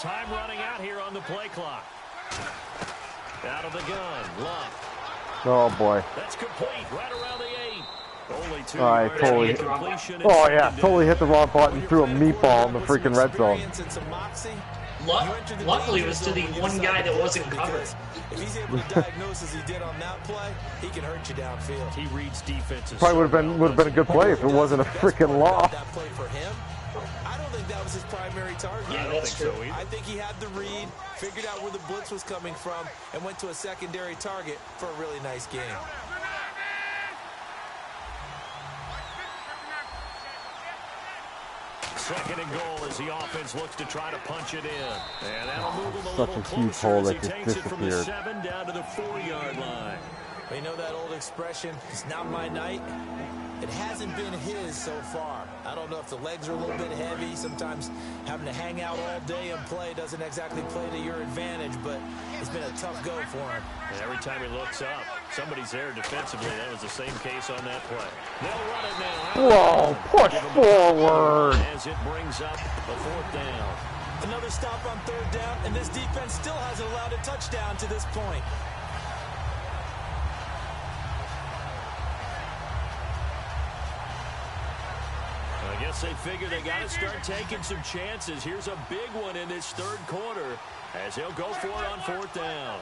Time running out here on the play clock. Out of the gun, Luck. Oh, boy. That's complete right around the 8. Only 2 yards. Oh, yeah. Totally hit the wrong button. Threw a meatball in the freaking red zone. Luckily, it was to the one guy that wasn't covered. If he's able to diagnose as he did on that play, he can hurt you downfield. He reads defenses. Probably would have been a good play if it wasn't a freaking law. That play for him, I don't think that was his primary target. Yeah, that's true. So I think he had the read, figured out where the blitz was coming from, and went to a secondary target for a really nice game. Second and goal as the offense looks to try to punch it in. And that'll move him a Such little a huge closer hole as he that just takes it from the disappeared. 7 down to the 4-yard line. You know that old expression, it's not my night? It hasn't been his so far. I don't know if the legs are a little bit heavy. Sometimes having to hang out all day and play doesn't exactly play to your advantage, but it's been a tough go for him. And every time he looks up, somebody's there defensively. That was the same case on that play. They'll run it now. Whoa, push forward. As it brings up the 4th down. Another stop on 3rd down, and this defense still hasn't allowed a touchdown to this point. I guess they figure they got to start taking some chances. Here's a big one in this 3rd quarter as he'll go for it on 4th down.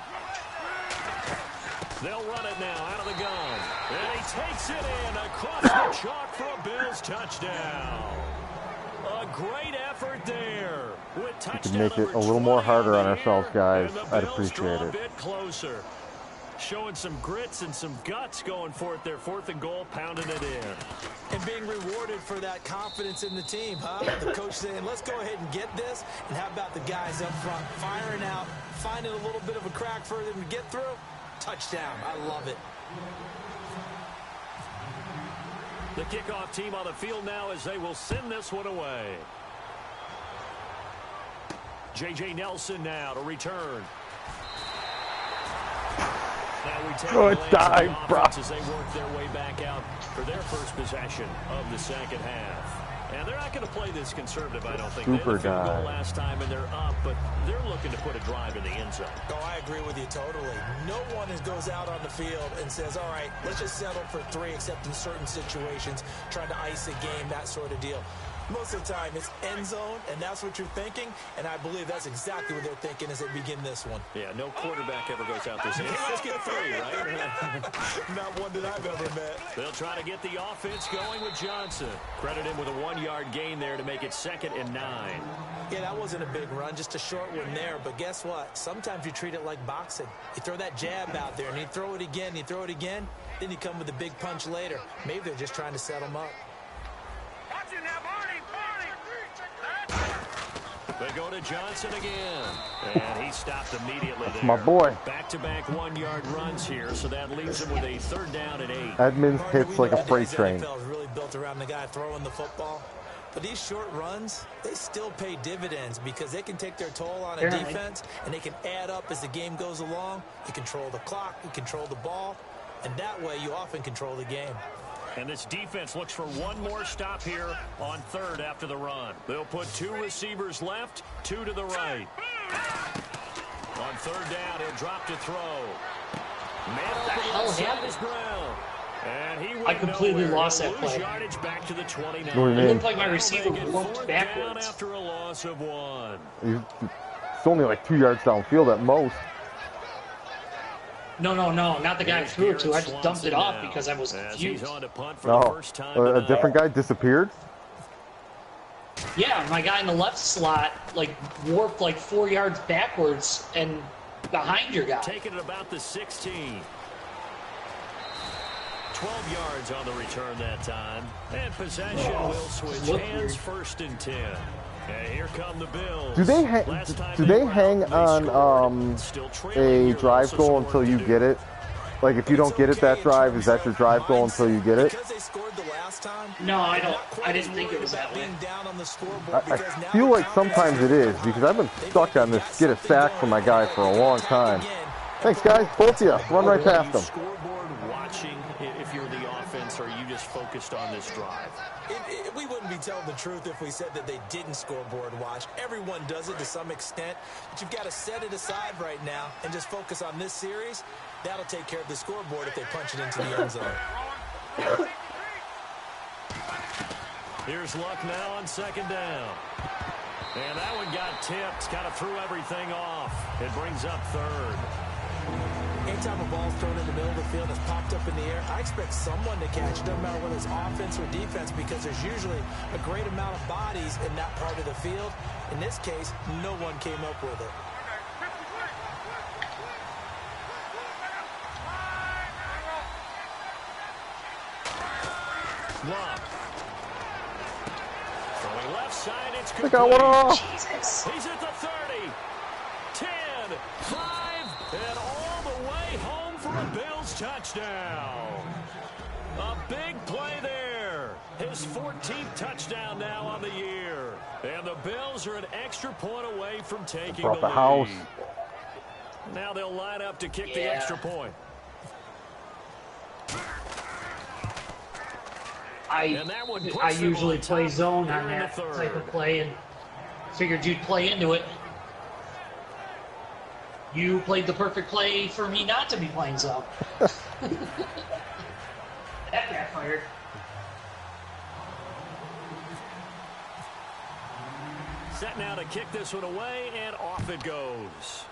They'll run it now out of the gun. And he takes it in across the chalk for a Bills touchdown. A great effort there. We can make it a little more harder on ourselves, guys. I'd appreciate it. A bit closer. Showing some grits and some guts going for it there. 4th and goal, pounding it in. And being rewarded for that confidence in the team, huh? The coach saying, let's go ahead and get this. And how about the guys up front firing out, finding a little bit of a crack for them to get through? Touchdown. I love it. The kickoff team on the field now as they will send this one away. J.J. Nelson now to return. Good dive, bro. As they work their way back out for their first possession of the second half. And they're not going to play this conservative, I don't think. Super they had a field goal dive. last time, and they're up, but they're looking to put a drive in the end zone. Oh, I agree with you totally. No one goes out on the field and says, all right, let's just settle for 3, except in certain situations, trying to ice a game, that sort of deal. Most of the time, it's end zone, and that's what you're thinking, and I believe that's exactly what they're thinking as they begin this one. Yeah, no quarterback ever goes out there saying, hey, let's get 3, right? Not one that I've ever met. They'll try to get the offense going with Johnson. Credit him with a 1-yard gain there to make it 2nd and 9. Yeah, that wasn't a big run, just a short one there, but guess what? Sometimes you treat it like boxing. You throw that jab out there, and you throw it again, you throw it again, then you come with a big punch later. Maybe they're just trying to set them up. They go to Johnson again, and he stopped immediately there. My boy. Back-to-back 1-yard runs here, so that leaves him with a 3rd down and 8. Edmonds hits like a freight train. The NFL is really built around the guy throwing the football. But these short runs, they still pay dividends because they can take their toll on a defense, and they can add up as the game goes along. You control the clock, you control the ball, and that way you often control the game. And this defense looks for one more stop here on 3rd after the run. They'll put 2 receivers left, 2 to the right. On 3rd down, he'll drop to throw. And I completely lost that play. Back to the 29. What do you mean? It looked like my receiver walked backwards. After a loss of 1. It's only like 2 yards downfield at most. No, not the guy I threw it to. I just dumped it off because I was confused. No, a different guy disappeared? Yeah, my guy in the left slot, like, warped like 4 yards backwards and behind your guy. Taking it about the 16. 12 yards on the return that time. And possession will switch hands, 1st and 10. And here come the Bills. Do they hang on a drive goal until you get it? Like if you don't get it that drive, is that your drive goal until you get it? No, I don't. I didn't think it was that way. I feel like sometimes it is because I've been stuck on this get a sack from my guy for a long time. Thanks guys, both of you. Run right past them. Scoreboard watching if you're the offense, or are you just focused on this drive? We wouldn't be telling the truth if we said that they didn't scoreboard watch. Everyone does it to some extent, but you've got to set it aside right now and just focus on this series. That'll take care of the scoreboard if they punch it into the end zone. Here's Luck now on 2nd down. And that one got tipped, kind of threw everything off. It brings up 3rd. Anytime a ball's thrown in the middle of the field and it's popped up in the air, I expect someone to catch it, no matter whether it's offense or defense, because there's usually a great amount of bodies in that part of the field. In this case, no one came up with it. Luck. Throwing left side, it's complete. I got one off. Jesus. He's at the 30. 10, 5, and all the way home for a Bills touchdown. A big play there. His 14th touchdown now on the year. And the Bills are an extra point away from taking the lead. House. Now they'll line up to kick the extra point. I usually play zone on that type of play and figured you'd play into it. You played the perfect play for me not to be playing zone. That backfired. Set now to kick this one away, and off it goes.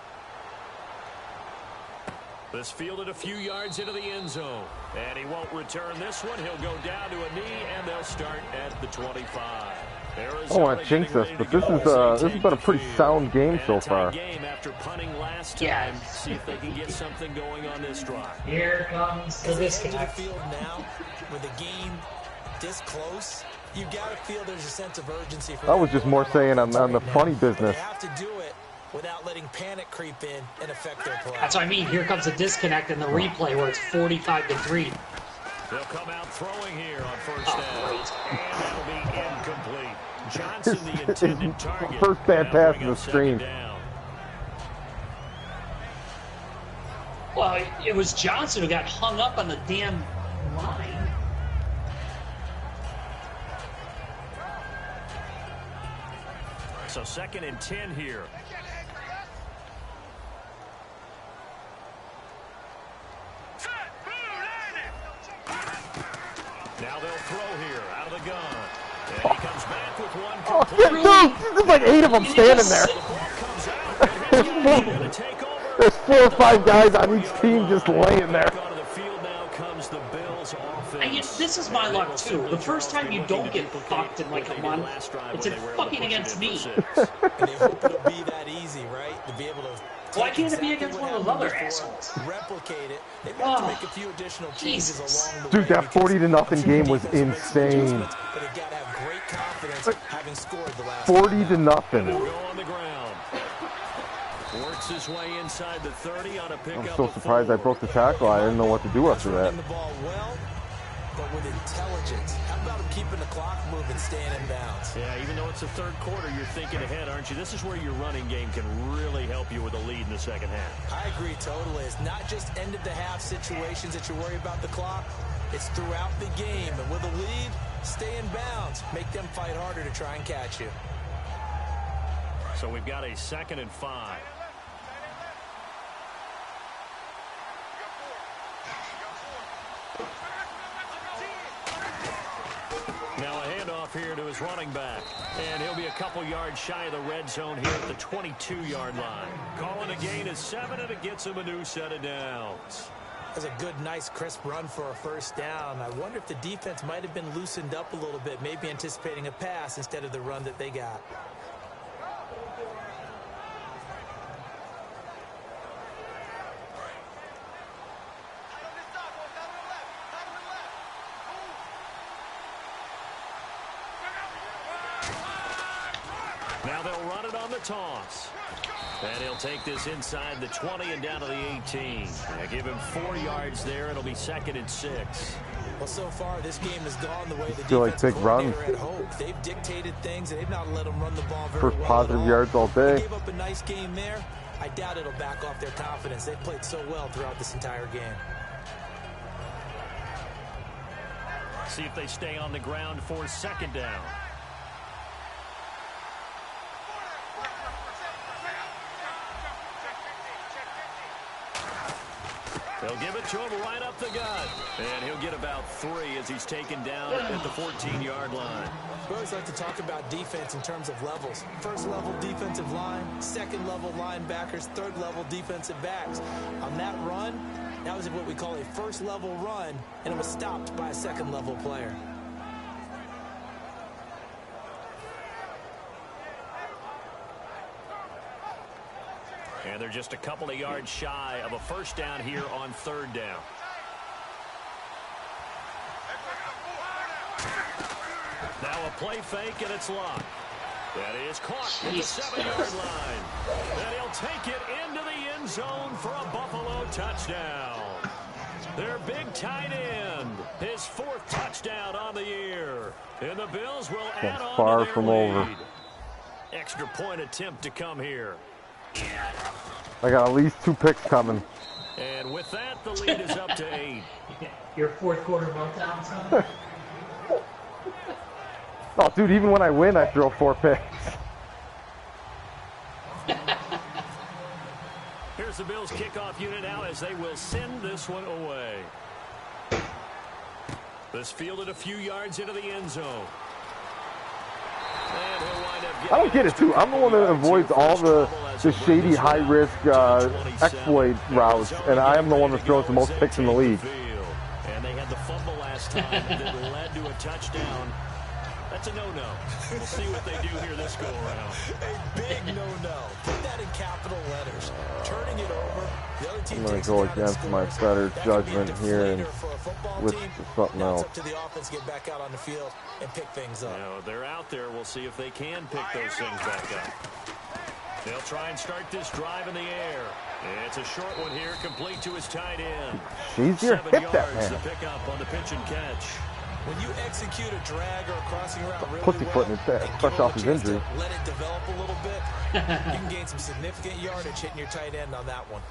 This fielded a few yards into the end zone. And he won't return this one. He'll go down to a knee, and they'll start at the 25. I don't want to jinx us, but this has been a pretty sound game so far. After punting last time, see if they can get something going on this drive. Here comes the disconnect. Field now, with the game this close, you got to feel there's a sense of urgency. I was just more saying on the funny business. They have to do it without letting panic creep in and affect their play. That's what I mean. Here comes a disconnect in the replay where it's 45-3. They'll come out throwing here on 1st down. And that'll be incomplete. Johnson, the intended target. First bad pass in the stream. Well, it was Johnson who got hung up on the damn line. So 2nd and 10 here. Now they'll throw here out of the gun. And he comes back with one complete. Dude, there's like 8 of them standing there. There's 4 or 5 guys on each team just laying there. This is my luck too. The first time you don't get fucked in like a month, it's fucking against me. And they hope it'll be that easy, right? To be able to. Why can't it be against one of those other assholes? Replicate it. They have to make a few additional changes along the way. Dude, that 40-0 game was insane. But they gotta have great confidence having scored the last 40-0. Works his way inside the 30 on a pickup. I'm so surprised I broke the tackle. I didn't know what to do after that. The ball well, but with intelligence. How about him keeping the clock moving, staying in bounds? Yeah, even though it's the 3rd quarter, you're thinking ahead, aren't you? This is where your running game can really help you with a lead in the 2nd half. I agree totally. It's not just end-of-the-half situations that you worry about the clock. It's throughout the game. And with a lead, stay in bounds. Make them fight harder to try and catch you. So we've got a 2nd and 5. Now a handoff here to his running back. And he'll be a couple yards shy of the red zone here at the 22-yard line. Calling a gain of 7, and it gets him a new set of downs. That's a good, nice, crisp run for a first down. I wonder if the defense might have been loosened up a little bit, maybe anticipating a pass instead of the run that they got. Now they'll run it on the toss. And he'll take this inside the 20 and down to the 18. Give him 4 yards there. It'll be 2nd and 6. Well, so far, this game has gone the way the Feel like defense big run. had hoped. They've dictated things, and they've not let them run the ball very First well positive at all. yards all They day. gave up a nice game there. I doubt it'll back off their confidence. They've played so well throughout this entire game. See if they stay on the ground for 2nd down. They'll give it to him right up the gut. And he'll get about 3 as he's taken down at the 14-yard line. We always like to talk about defense in terms of levels. First level defensive line, second level linebackers, third level defensive backs. On that run, that was what we call a first level run, and it was stopped by a second level player. And they're just a couple of yards shy of a first down here on 3rd down. Now a play fake, and it's locked. That is caught at the 7-yard line. And he'll take it into the end zone for a Buffalo touchdown. Their big tight end, his 4th touchdown on the year. And the Bills will add on far to their from lead. over. Extra point attempt to come here. I got at least 2 picks coming. And with that, the lead is up to 8. Your 4th quarter meltdown, son? Oh, dude, even when I win, I throw 4 picks. Here's the Bills kickoff unit now as they will send this one away. This fielded a few yards into the end zone. And he'll wind up getting I don't get it, too. I'm the one that avoids all the shady, high-risk exploit routes, and I am the one that throws the most picks in the league. And they had the fumble last time that led to a touchdown. That's a no-no. We'll see what they do here this go-around. A big no-no. Put that in capital letters. Turning it over. The other team I'm going to takes go it down and against my scores. better That could be a judgment here and deflator for a football with team. something Now else. it's up to the offense to get back out on the field and pick things up. Now, they're out there. We'll see if they can pick those things back up. They'll try and start this drive in the air. It's a short one here, complete to his tight end. Easier 7 hit yards that man. to pick up on the pitch and catch. When you execute a drag or a crossing route really Pussyfooting well, it, and fresh give off him his a chance to injury. let it develop a little bit, you can gain some significant yardage hitting your tight end on that one.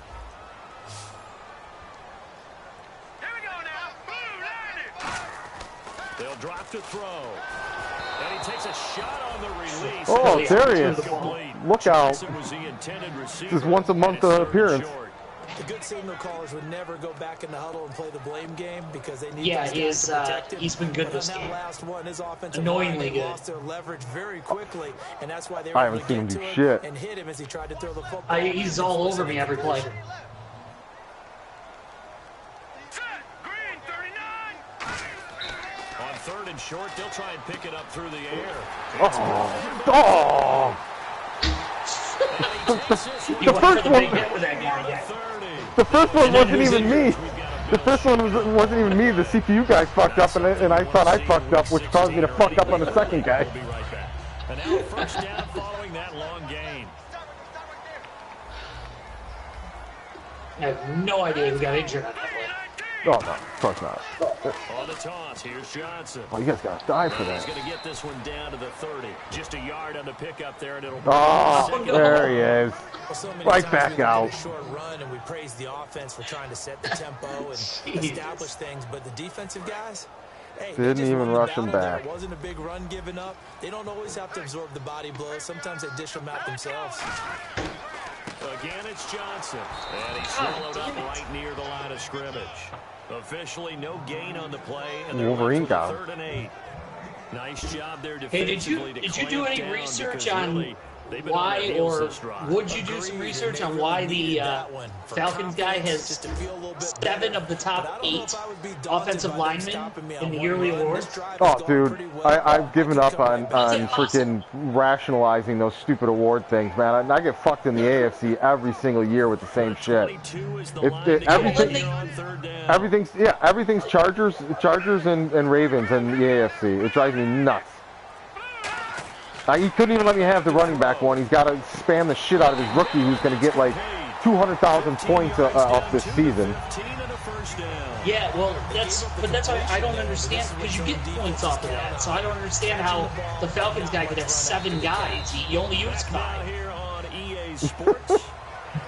They'll drop to throw. And he takes a shot on the release. Oh, there he is. Look out. This is once a month appearance. The good signal callers would never go back in the huddle and play the blame game because they need he's been good this game. Last one, his annoyingly good. Lost their leverage very quickly, and that's why they I haven't seen him do shit. And hit him as he tried to throw the football. He's all over me every play. On 3rd and short, they'll try and pick it up through the air. The first one wasn't even me. The first one wasn't even me. The CPU guy fucked up, and I thought I fucked up, which caused me to fuck up on the second guy. We'll be right back. And now first down following that long gain. I have no idea who got injured on that play. Oh, no, of course not. On the toss, here's Johnson. Oh, you guys gotta die for that. He's going to get this one down to the 30. Just a yard on the pickup there, and it'll... Oh, there he is. Well, so right back out. Short run, and we praise the offense for trying to set the tempo and establish things, but the defensive guys, hey, didn't even rush him back. There wasn't a big run given up. They don't always have to absorb the body blows. Sometimes they dish them out themselves. Again, it's Johnson, and he's swallowed up right near the line of scrimmage. Officially, no gain on the play, and Wolverine got 3rd and 8. Nice job there Hey, defensively. did you do any research on why, or would you do some research on why the Falcons guy has 7 of the top 8 offensive linemen in the yearly awards? Oh, dude, I've given up on freaking rationalizing those stupid award things, man. I get fucked in the AFC every single year with the same shit. Everything's Chargers and Ravens in the AFC. It drives me nuts. He couldn't even let me have the running back one. He's got to spam the shit out of his rookie, who's going to get like 200,000 points off this season. Yeah, well, that's why I don't understand, because you get points off of that. So I don't understand how the Falcons guy could have 7 guys. He only used 5.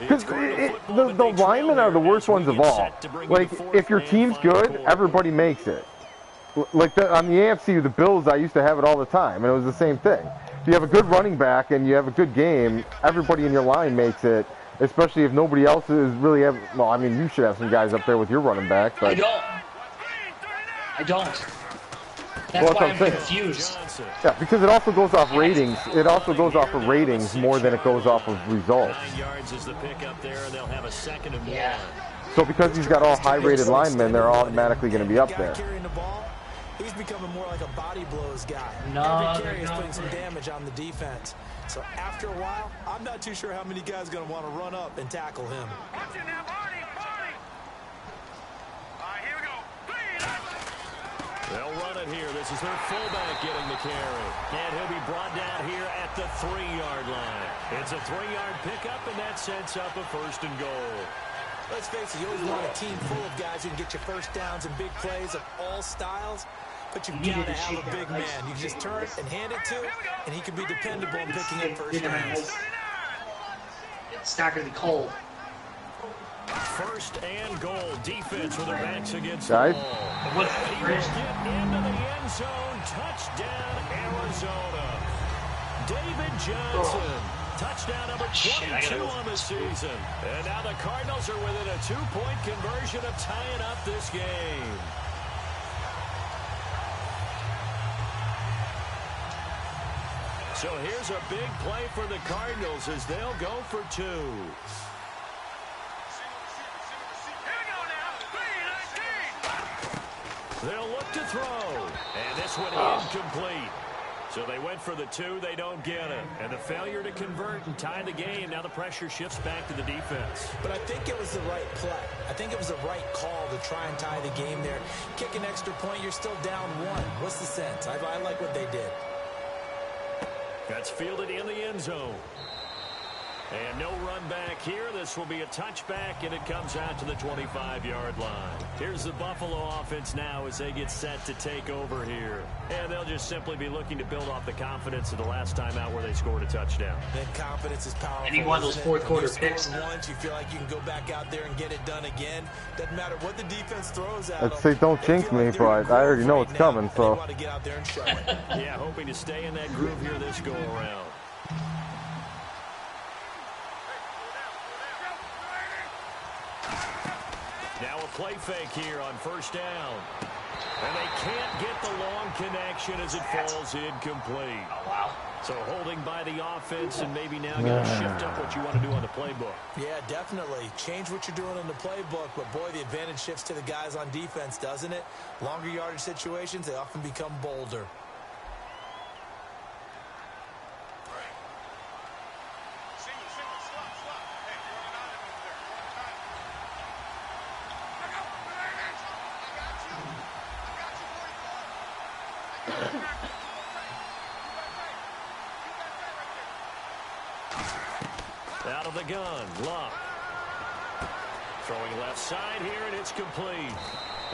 Because the linemen are the worst ones of all. Like, if your team's good, everybody makes it. Like on the AFC, the Bills, I used to have it all the time, and it was the same thing. If you have a good running back and you have a good game, everybody in your line makes it, especially if nobody else is really have. Well, I mean, you should have some guys up there with your running back, but I don't. That's why I'm confused. Yeah, because it also goes off ratings. It also goes off of ratings more than it goes off of results. 9 yards is the pickup there, and they'll have a 2nd and 1. So because he's got all high-rated linemen, they're automatically going to be up there. He's becoming more like a body blows guy. Every carry is putting some damage on the defense. So after a while, I'm not too sure how many guys are going to want to run up and tackle him. They'll run it here. This is their fullback getting the carry. And he'll be brought down here at the 3-yard line. It's a 3-yard pickup, and that sets up a 1st and goal. Let's face it, you always want a team full of guys who can get you first downs and big plays of all styles. But you've got to have a big man. You can just turn it and hand it to, and he can be dependable in picking up first downs. It's not going to be cold. 1st and goal. Defense with their backs against guys. the wall. He will get into the end zone. Touchdown, Arizona. David Johnson. Touchdown number 22 on the season. And now the Cardinals are within a 2-point conversion of tying up this game. So here's a big play for the Cardinals as they'll go for 2. They'll look to throw. And this one incomplete. So they went for the 2. They don't get it. And the failure to convert and tie the game. Now the pressure shifts back to the defense. But I think it was the right play. I think it was the right call to try and tie the game there. Kick an extra point, you're still down 1. What's the sense? I like what they did. That's fielded in the end zone. And no run back here. This will be a touchback, and it comes out to the 25-yard line. Here's the Buffalo offense now as they get set to take over here. And they'll just simply be looking to build off the confidence of the last time out where they scored a touchdown. That confidence is powerful. Any one of those fourth-quarter picks. Once you feel like you can go back out there and get it done again. Doesn't matter what the defense throws at I'd say don't jinx me, but I already know what's coming, so. Want to get out there and show it. Yeah, hoping to stay in that groove here this go-around. Now a play fake here on first down. And they can't get the long connection as it falls incomplete. Oh, wow. So holding by the offense, and maybe now going to shift up what you want to do on the playbook. Yeah, definitely. Change what you're doing in the playbook, but boy, the advantage shifts to the guys on defense, doesn't it? Longer yardage situations, they often become bolder. Out of the gun, Luck. Throwing left side here, and it's complete.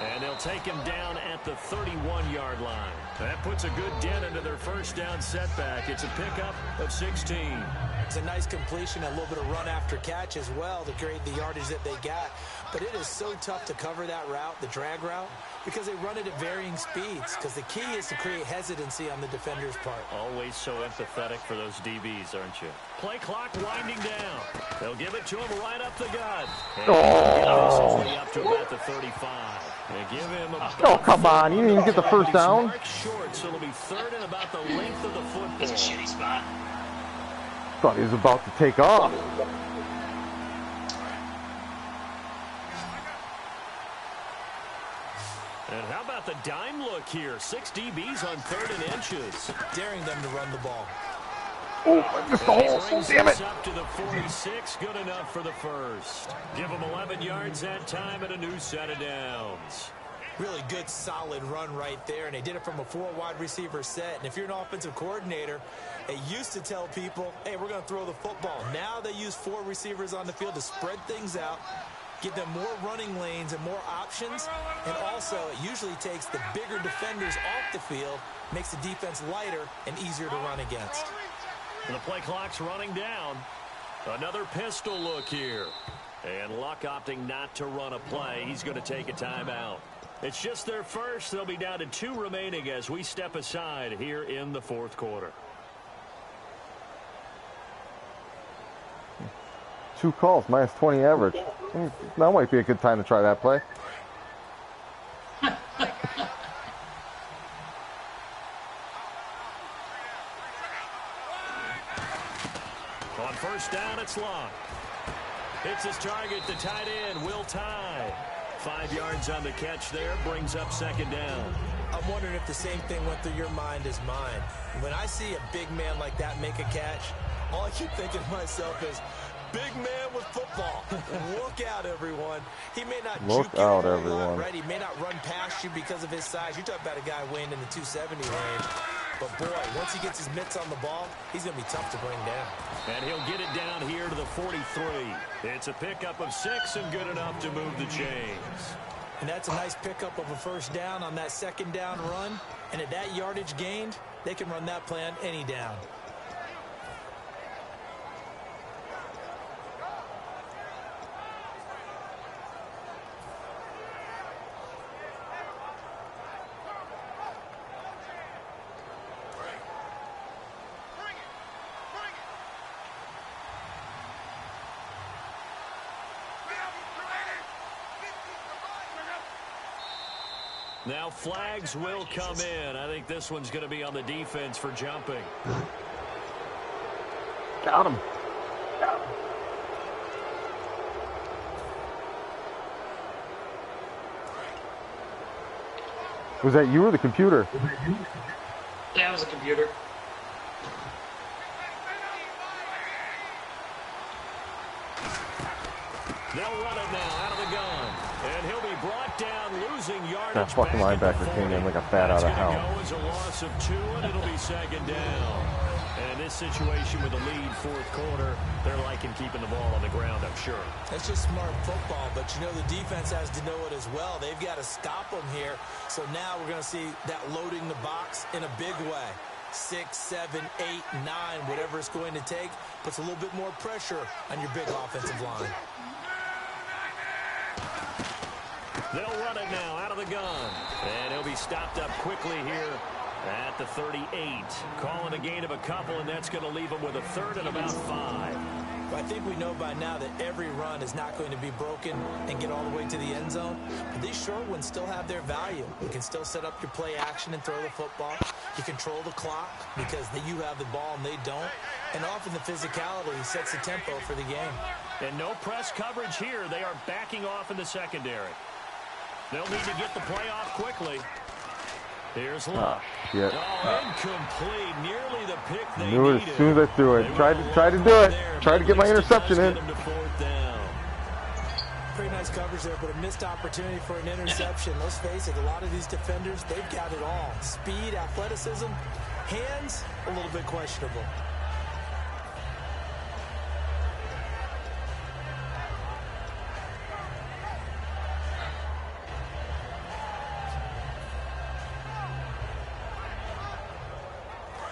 And they'll take him down at the 31-yard line. That puts a good dent into their first down setback. It's a pickup of 16. It's a nice completion, a little bit of run after catch as well to create the yardage that they got. But it is so tough to cover that route, the drag route, because they run it at varying speeds. Because the key is to create hesitancy on the defender's part. Always so empathetic for those DBs, aren't you? Play clock winding down. They'll give it to him right up the gut. And up to about the 35. They give him Oh, come on. You didn't even get the first down. Short, so it'll be third and about the length of the football. That's a shitty spot. Thought he was about to take off. And how about the dime look here? 6 DBs on 3rd and inches. Daring them to run the ball. Oh, just the hole. Damn it. Up to the 46. Good enough for the first. Give them 11 yards that time and a new set of downs. Really good, solid run right there, and they did it from a 4 wide receiver set. And if you're an offensive coordinator, they used to tell people, hey, we're going to throw the football. Now they use 4 receivers on the field to spread things out, give them more running lanes and more options, and also it usually takes the bigger defenders off the field, makes the defense lighter and easier to run against. And the play clock's running down. Another pistol look here. And Luck opting not to run a play. He's going to take a timeout. It's just their first. They'll be down to 2 remaining as we step aside here in the 4th quarter. 2 calls, minus 20 average. That might be a good time to try that play. On first down, it's Luck. Hits his target, the tight end, Will Tye. 5 yards on the catch there, brings up 2nd down. I'm wondering if the same thing went through your mind as mine. When I see a big man like that make a catch, all I keep thinking to myself is, big man with football. Look out, everyone. He may not Look juke you out, a whole everyone. lot, right? He may not run past you because of his size. You're talking about a guy weighing in the 270 range. But, boy, once he gets his mitts on the ball, he's going to be tough to bring down. And he'll get it down here to the 43. It's a pickup of 6 and good enough to move the chains. And that's a nice pickup of a first down on that 2nd down run. And at that yardage gained, they can run that play on any down. Now flags will come in. I think this one's going to be on the defense for jumping. Got him. Was that you or the computer? Yeah, it was a computer. They'll run it now out of the gun. And he'll be brought down, losing yardage. That fucking linebacker came in like a bat out of hell. Go as a loss of 2, and it'll be 2nd down. And in this situation with the lead fourth quarter, they're liking keeping the ball on the ground, I'm sure. That's just smart football, but you know the defense has to know it as well. They've got to stop them here. So now we're going to see that loading the box in a big way. 6, 7, 8, 9, whatever it's going to take, puts a little bit more pressure on your big offensive line. They'll run it now out of the gun. And he'll be stopped up quickly here at the 38. Calling a gain of a couple, and that's going to leave him with a third and about 5. I think we know by now that every run is not going to be broken and get all the way to the end zone. But these short ones still have their value. You can still set up your play action and throw the football. You control the clock because you have the ball and they don't. And often the physicality sets the tempo for the game. And no press coverage here. They are backing off in the secondary. They'll need to get the play off quickly. Here's Luck. Shit. Oh, incomplete. Nearly the pick they Knew it needed. as soon as I threw it. Tried to do it. Tried to get my interception in. Pretty nice coverage there, but a missed opportunity for an interception. Let's face it, a lot of these defenders, they've got it all. Speed, athleticism, hands, a little bit questionable.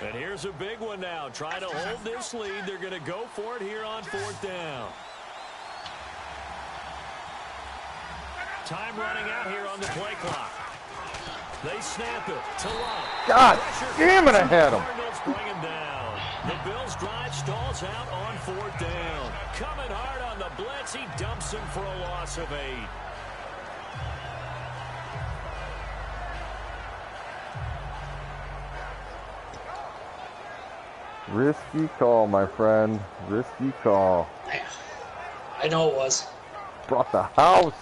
And here's a big one now. Trying to hold this lead. They're going to go for it here on fourth down. Time running out here on the play clock. They snap it to Luck. God damn it, I had him. Cardinals bring him down. The Bills' drive stalls out on fourth down. Coming hard on the blitz. He dumps him for a loss of 8. Risky call, my friend. Risky call. I know it was. Brought the house.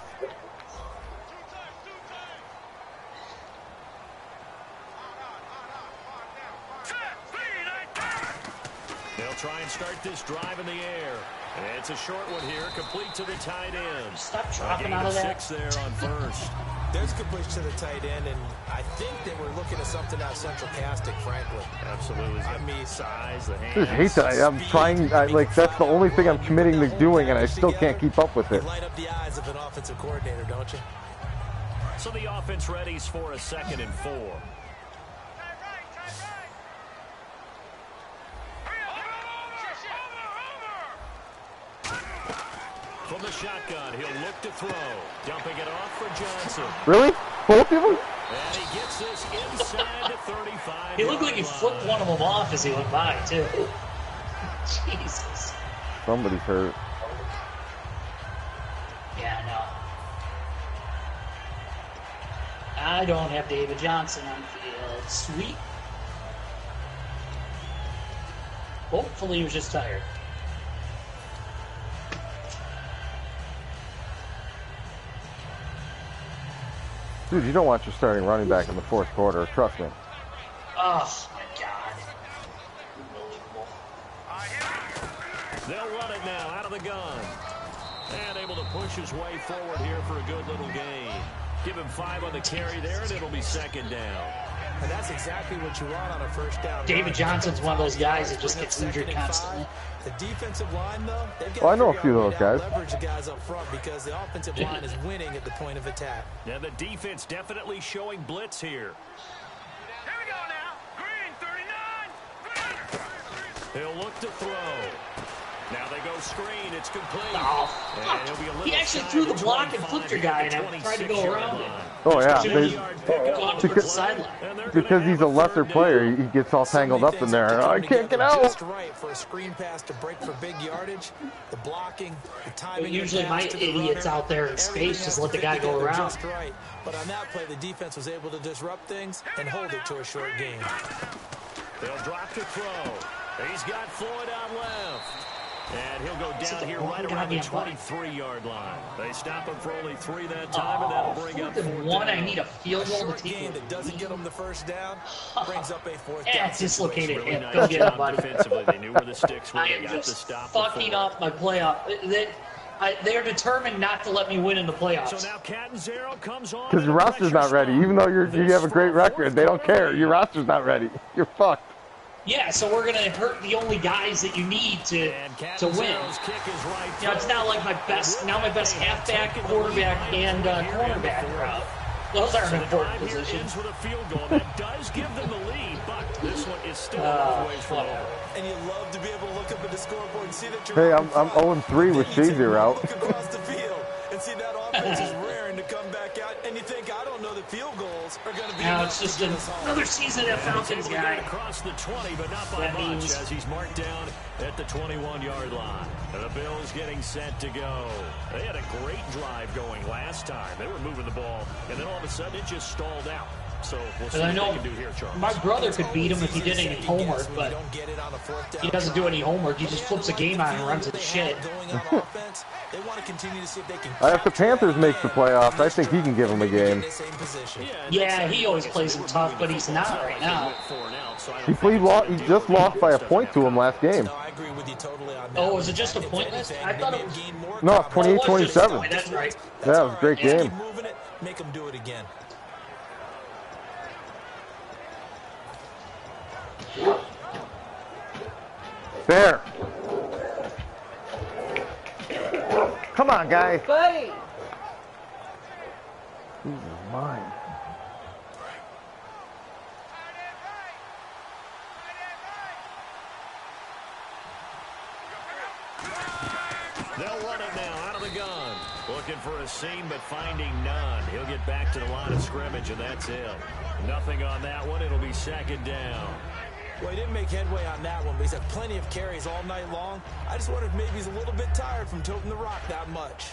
They'll try and start this drive in the air. And it's a short one here, complete to the tight end. Stop dropping out of that. 6 there on first. There's a good push to the tight end, and I think that we're looking at something out central casting, frankly. Absolutely. I mean, size, the hands. I just hate that. I'm trying, like, that's the only thing I'm committing to doing, and I still can't keep up with it. You light up the eyes of an offensive coordinator, don't you? So the offense readies for a 2nd and 4. From the shotgun, he'll look to throw. Dumping it off for Johnson. Really? Both of them? And he gets this inside the 35. He looked like he flipped one of them off as he went by, too. Jesus. Somebody's hurt. Yeah, I know. I don't have David Johnson on field. Sweet. Hopefully he was just tired. Dude, you don't want your starting running back in the fourth quarter. Trust me. Oh, my God. Unbelievable. They'll run it now out of the gun. And able to push his way forward here for a good little gain. Give him 5 on the carry there, and it'll be 2nd down. And that's exactly what you want on a first down. David Johnson's one of those guys that just gets injured constantly. The defensive line, though, they've got I know a few of those guys. Leverage the guys up front because the offensive line is winning at the point of attack. Yeah, the defense definitely showing blitz here. Here we go now. Green, 39. He'll look to throw. Now they go screen. It's complete. Oh, he actually threw the block and flipped your guy and tried to go around it. Oh, yeah. Because he's a lesser down. player, he gets all tangled up in there. I can't get out. Just right for a screen pass to break for big yardage. The blocking, the timing. Usually my idiots out there in space just let the guy go around. Just right. But on that play, the defense was able to disrupt things and hold it to a short gain. They'll drop to throw. He's got Floyd out left. And he'll go down here right around the 23-yard line. They stop him for only 3 that time, and that'll bring up 4th down. I need a field goal to take game that doesn't get them the first down brings up a 4th down. Yeah, dislocated Really hip. nice Go get job him, buddy. defensively. They knew where the sticks were. I They am got to just stop fucking off my playoff. They are determined not to let me win in the playoffs. So now Catanzaro comes on. Because your roster's not ready. Even though you have a great record, they don't care. Your roster's not ready. You're fucked. Yeah, so we're gonna hurt the only guys that you need to win. You know, it's not like my best halfback, quarterback, and cornerback are out. Those aren't important positions. With a field goal that does give them the lead, but this one is still a long ways from over. And you love to be able to look up at the scoreboard and see that you're. Hey, I'm 0-3 with Shazier out. Look across the field and see that offense is raring to come back out, and you think, I don't know that field goals are going to be. Now it's just another season of Falcons guy. Across the 20, but not by much, as he's marked down at the 21-yard line. The Bills getting set to go. They had a great drive going last time. They were moving the ball, and then all of a sudden it just stalled out. So we'll see what they can do here, Charles. My brother could beat him if he did any homework, but he doesn't do any homework. He just flips a game on and runs his shit. If the Panthers make the playoffs, I think he can give them a game. Yeah, he always plays them tough, but he's not right now. He just lost by a point to him last game. Oh, was it just a point? I thought it was... No, 28-27. That's right. Yeah, it was a great game. Make him do it again. There. Come on, guys. Buddy. These are mine. They'll run it now out of the gun. Looking for a seam, but finding none. He'll get back to the line of scrimmage, and that's it. Nothing on that one. It'll be second down. Well, he didn't make headway on that one, but he's had plenty of carries all night long. I just wonder if maybe he's a little bit tired from toting the rock that much.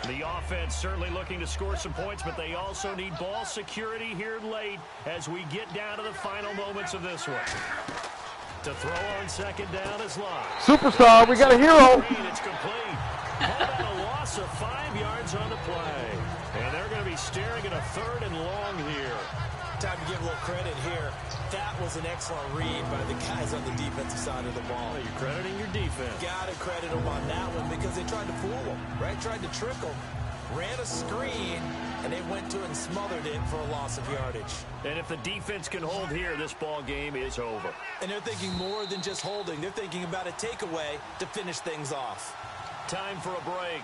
The offense certainly looking to score some points, but they also need ball security here late as we get down to the final moments of this one. To throw on second down is Locke. Superstar, we got a hero. It's complete. How about a loss of 5 yards on the play? And they're going to be staring at a 3rd and long here. Time to give a little credit here. That was an excellent read by the guys on the defensive side of the ball. Well, you're crediting your defense. Got to credit them on that one because they tried to fool them, right? Tried to trick them. Ran a screen, and they went to it and smothered it for a loss of yardage. And if the defense can hold here, this ball game is over. And they're thinking more than just holding. They're thinking about a takeaway to finish things off. Time for a break.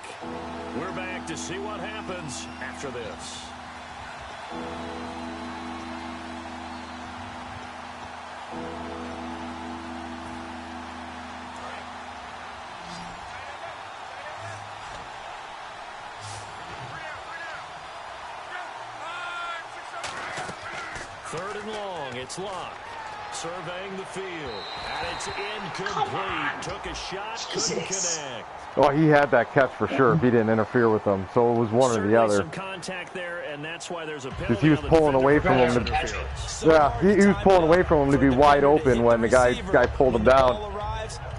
We're back to see what happens after this. Third and long, it's Locke. Surveying the field, and it's incomplete. Took a shot, couldn't connect. Oh, he had that catch for sure if he didn't interfere with them. So it was one or the other. Some contact there, and that's why there's a penalty. Because he was pulling away from him. Yeah, he was pulling away from him to be wide open when the guy pulled him down.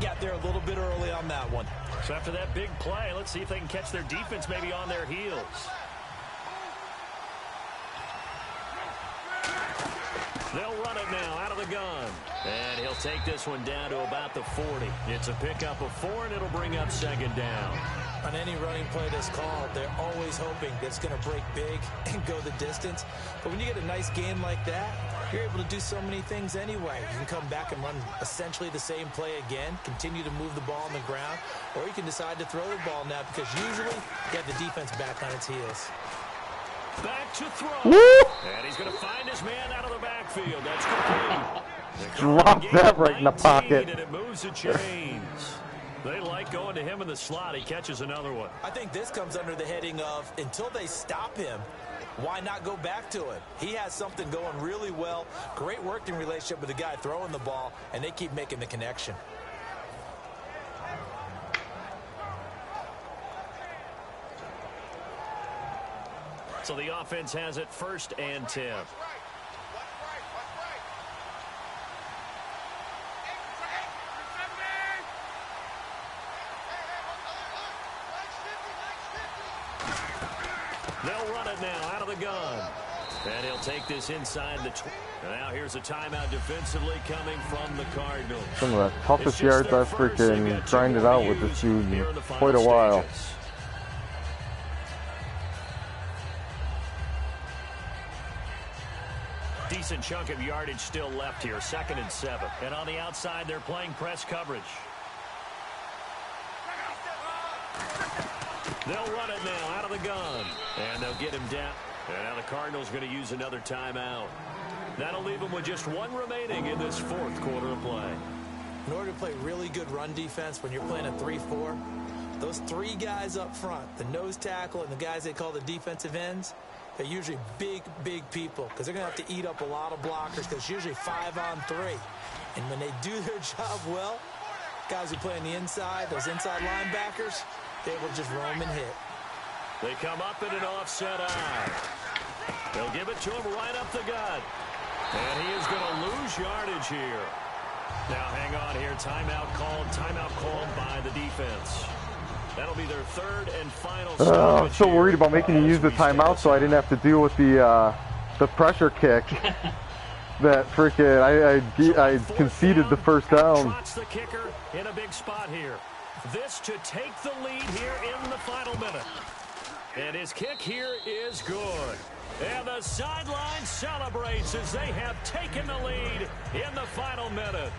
Got there a little bit early on that one. So after that big play, let's see if they can catch their defense maybe on their heels. They'll run it now out of the gun. And he'll take this one down to about the 40. It's a pickup of 4, and it'll bring up second down. On any running play that's called, they're always hoping that it's going to break big and go the distance. But when you get a nice game like that, you're able to do so many things anyway. You can come back and run essentially the same play again, continue to move the ball on the ground, or you can decide to throw the ball now because usually you have the defense back on its heels. Back to throw. Woo! And he's going to find his man out of the backfield. That's complete. Drop that right in the pocket. And it moves the chains. They like going to him in the slot. He catches another one. I think this comes under the heading of until they stop him, why not go back to him? He has something going really well. Great working relationship with the guy throwing the ball, and they keep making the connection. So the offense has it 1st and 10. They'll run it now out of the gun. And he'll take this inside the 20. And now here's a timeout defensively coming from the Cardinals. Some of the toughest yards I've freaking grinded out with this dude in quite a while. Decent chunk of yardage still left here. 2nd and 7. And on the outside, they're playing press coverage. They'll run it now out of the gun. And they'll get him down. And now the Cardinals going to use another timeout. That'll leave them with just 1 remaining in this 4th quarter of play. In order to play really good run defense when you're playing a 3-4, those 3 guys up front, the nose tackle and the guys they call the defensive ends, they're usually big, big people because they're going to have to eat up a lot of blockers because it's usually 5-on-3. And when they do their job well, guys who play on the inside, those inside linebackers, they will just roam and hit. They come up in an offset eye. They'll give it to him right up the gut. And he is going to lose yardage here. Now hang on here. Timeout called by the defense. That'll be their 3rd and final I'm so worried about making you use the timeout so I didn't have to deal with the pressure kick. That freaking I conceded the first down. Trots the kicker in a big spot here. This to take the lead here in the final minute. And his kick here is good. And the sideline celebrates as they have taken the lead in the final minute.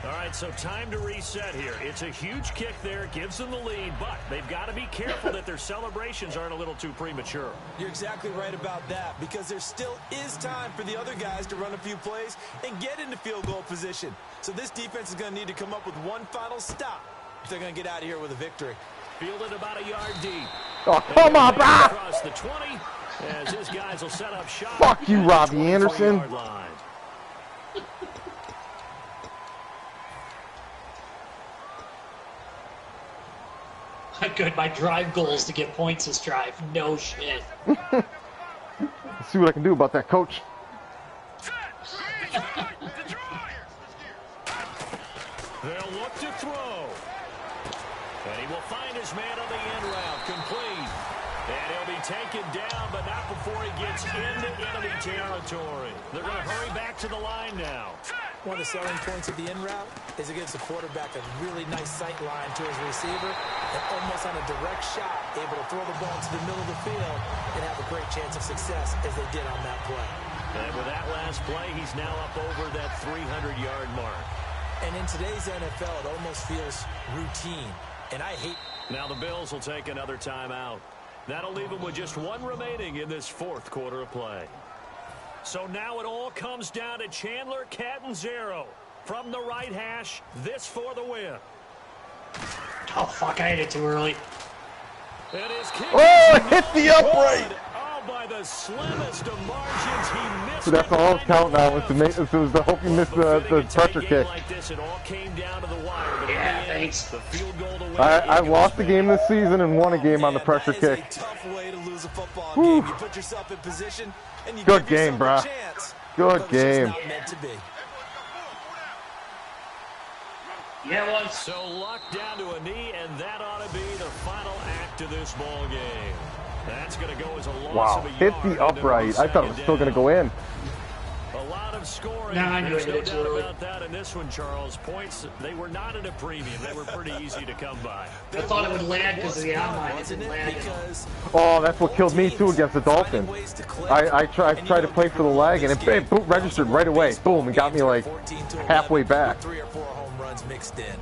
All right, so time to reset here. It's a huge kick there, gives them the lead, but they've got to be careful that their celebrations aren't a little too premature. You're exactly right about that because there still is time for the other guys to run a few plays and get into field goal position. So this defense is going to need to come up with one final stop if they're going to get out of here with a victory. Fielded about a yard deep. Oh, come on, bro! Across the 20, as his guys will set up shop. Fuck you, Robbie Anderson. Good, my drive goal is to get points this drive. No shit. Let's see what I can do about that, coach. They'll look to throw. And he will find his man on the end route. Complete. And he'll be taken down, but not before he gets into enemy territory. They're going to hurry back to the line now. One of the selling points of the in route is it gives the quarterback a really nice sight line to his receiver and almost on a direct shot able to throw the ball into the middle of the field and have a great chance of success as they did on that play. And with that last play, he's now up over that 300-yard mark. And in today's NFL, it almost feels routine. And I hate... Now the Bills will take another timeout. That'll leave them with just 1 remaining in this 4th quarter of play. So now it all comes down to Chandler Catanzaro from the right hash. This for the win. Oh, fuck, I hit it too early. And his kick Oh, hit the upright! Oh, by the slimmest of margins, he missed. So that's all it's count now. It was the hope you missed the pressure kick. Like this, it all came down to the wire, but yeah, in the thanks. the field goal to win. I lost the game this season and won a game on the pressure kick. That is a tough way to lose a football game. You put yourself in position and you Good give yourself game, bruh. a chance. Good But it's game. just not meant to be. Yeah, it was. So locked down to a knee, and that ought to be the final act of this ball game. That's going to go as a loss Wow, of a hit yard the into upright. I thought it was still going to go in. A lot of scoring. Nah, I knew There's it no hit too doubt early. about that in this one, Charles. Points, they were not at a premium. They were pretty easy to come by. I thought it would land because of the outline. It Wasn't didn't it? land. Because Oh, that's what killed me too against the Dolphins. I tried to play for the lag and it boom, registered right away. Boom, and got me like halfway back. 3 or 4 home runs mixed in.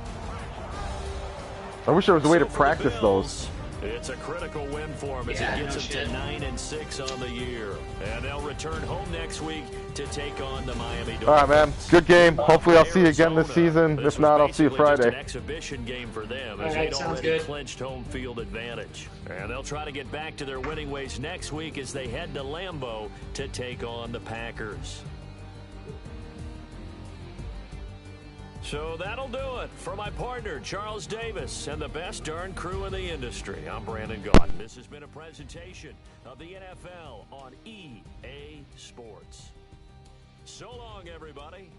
I wish there was a way to So for the practice Bills, those. It's a critical win for them as Yeah, it gets no them shit. to 9-6 on the year. And they'll return home next week to take on the Miami Dolphins. All right, man. Good game. Hopefully I'll see you again this season. If not, I'll see you This was basically just an Friday. exhibition game for them as All right, they'd sounds already good. clinched home field advantage. And they'll try to get back to their winning ways next week as they head to Lambeau to take on the Packers. So that'll do it for my partner, Charles Davis, and the best darn crew in the industry. I'm Brandon Gaudin. This has been a presentation of the NFL on EA Sports. So long, everybody.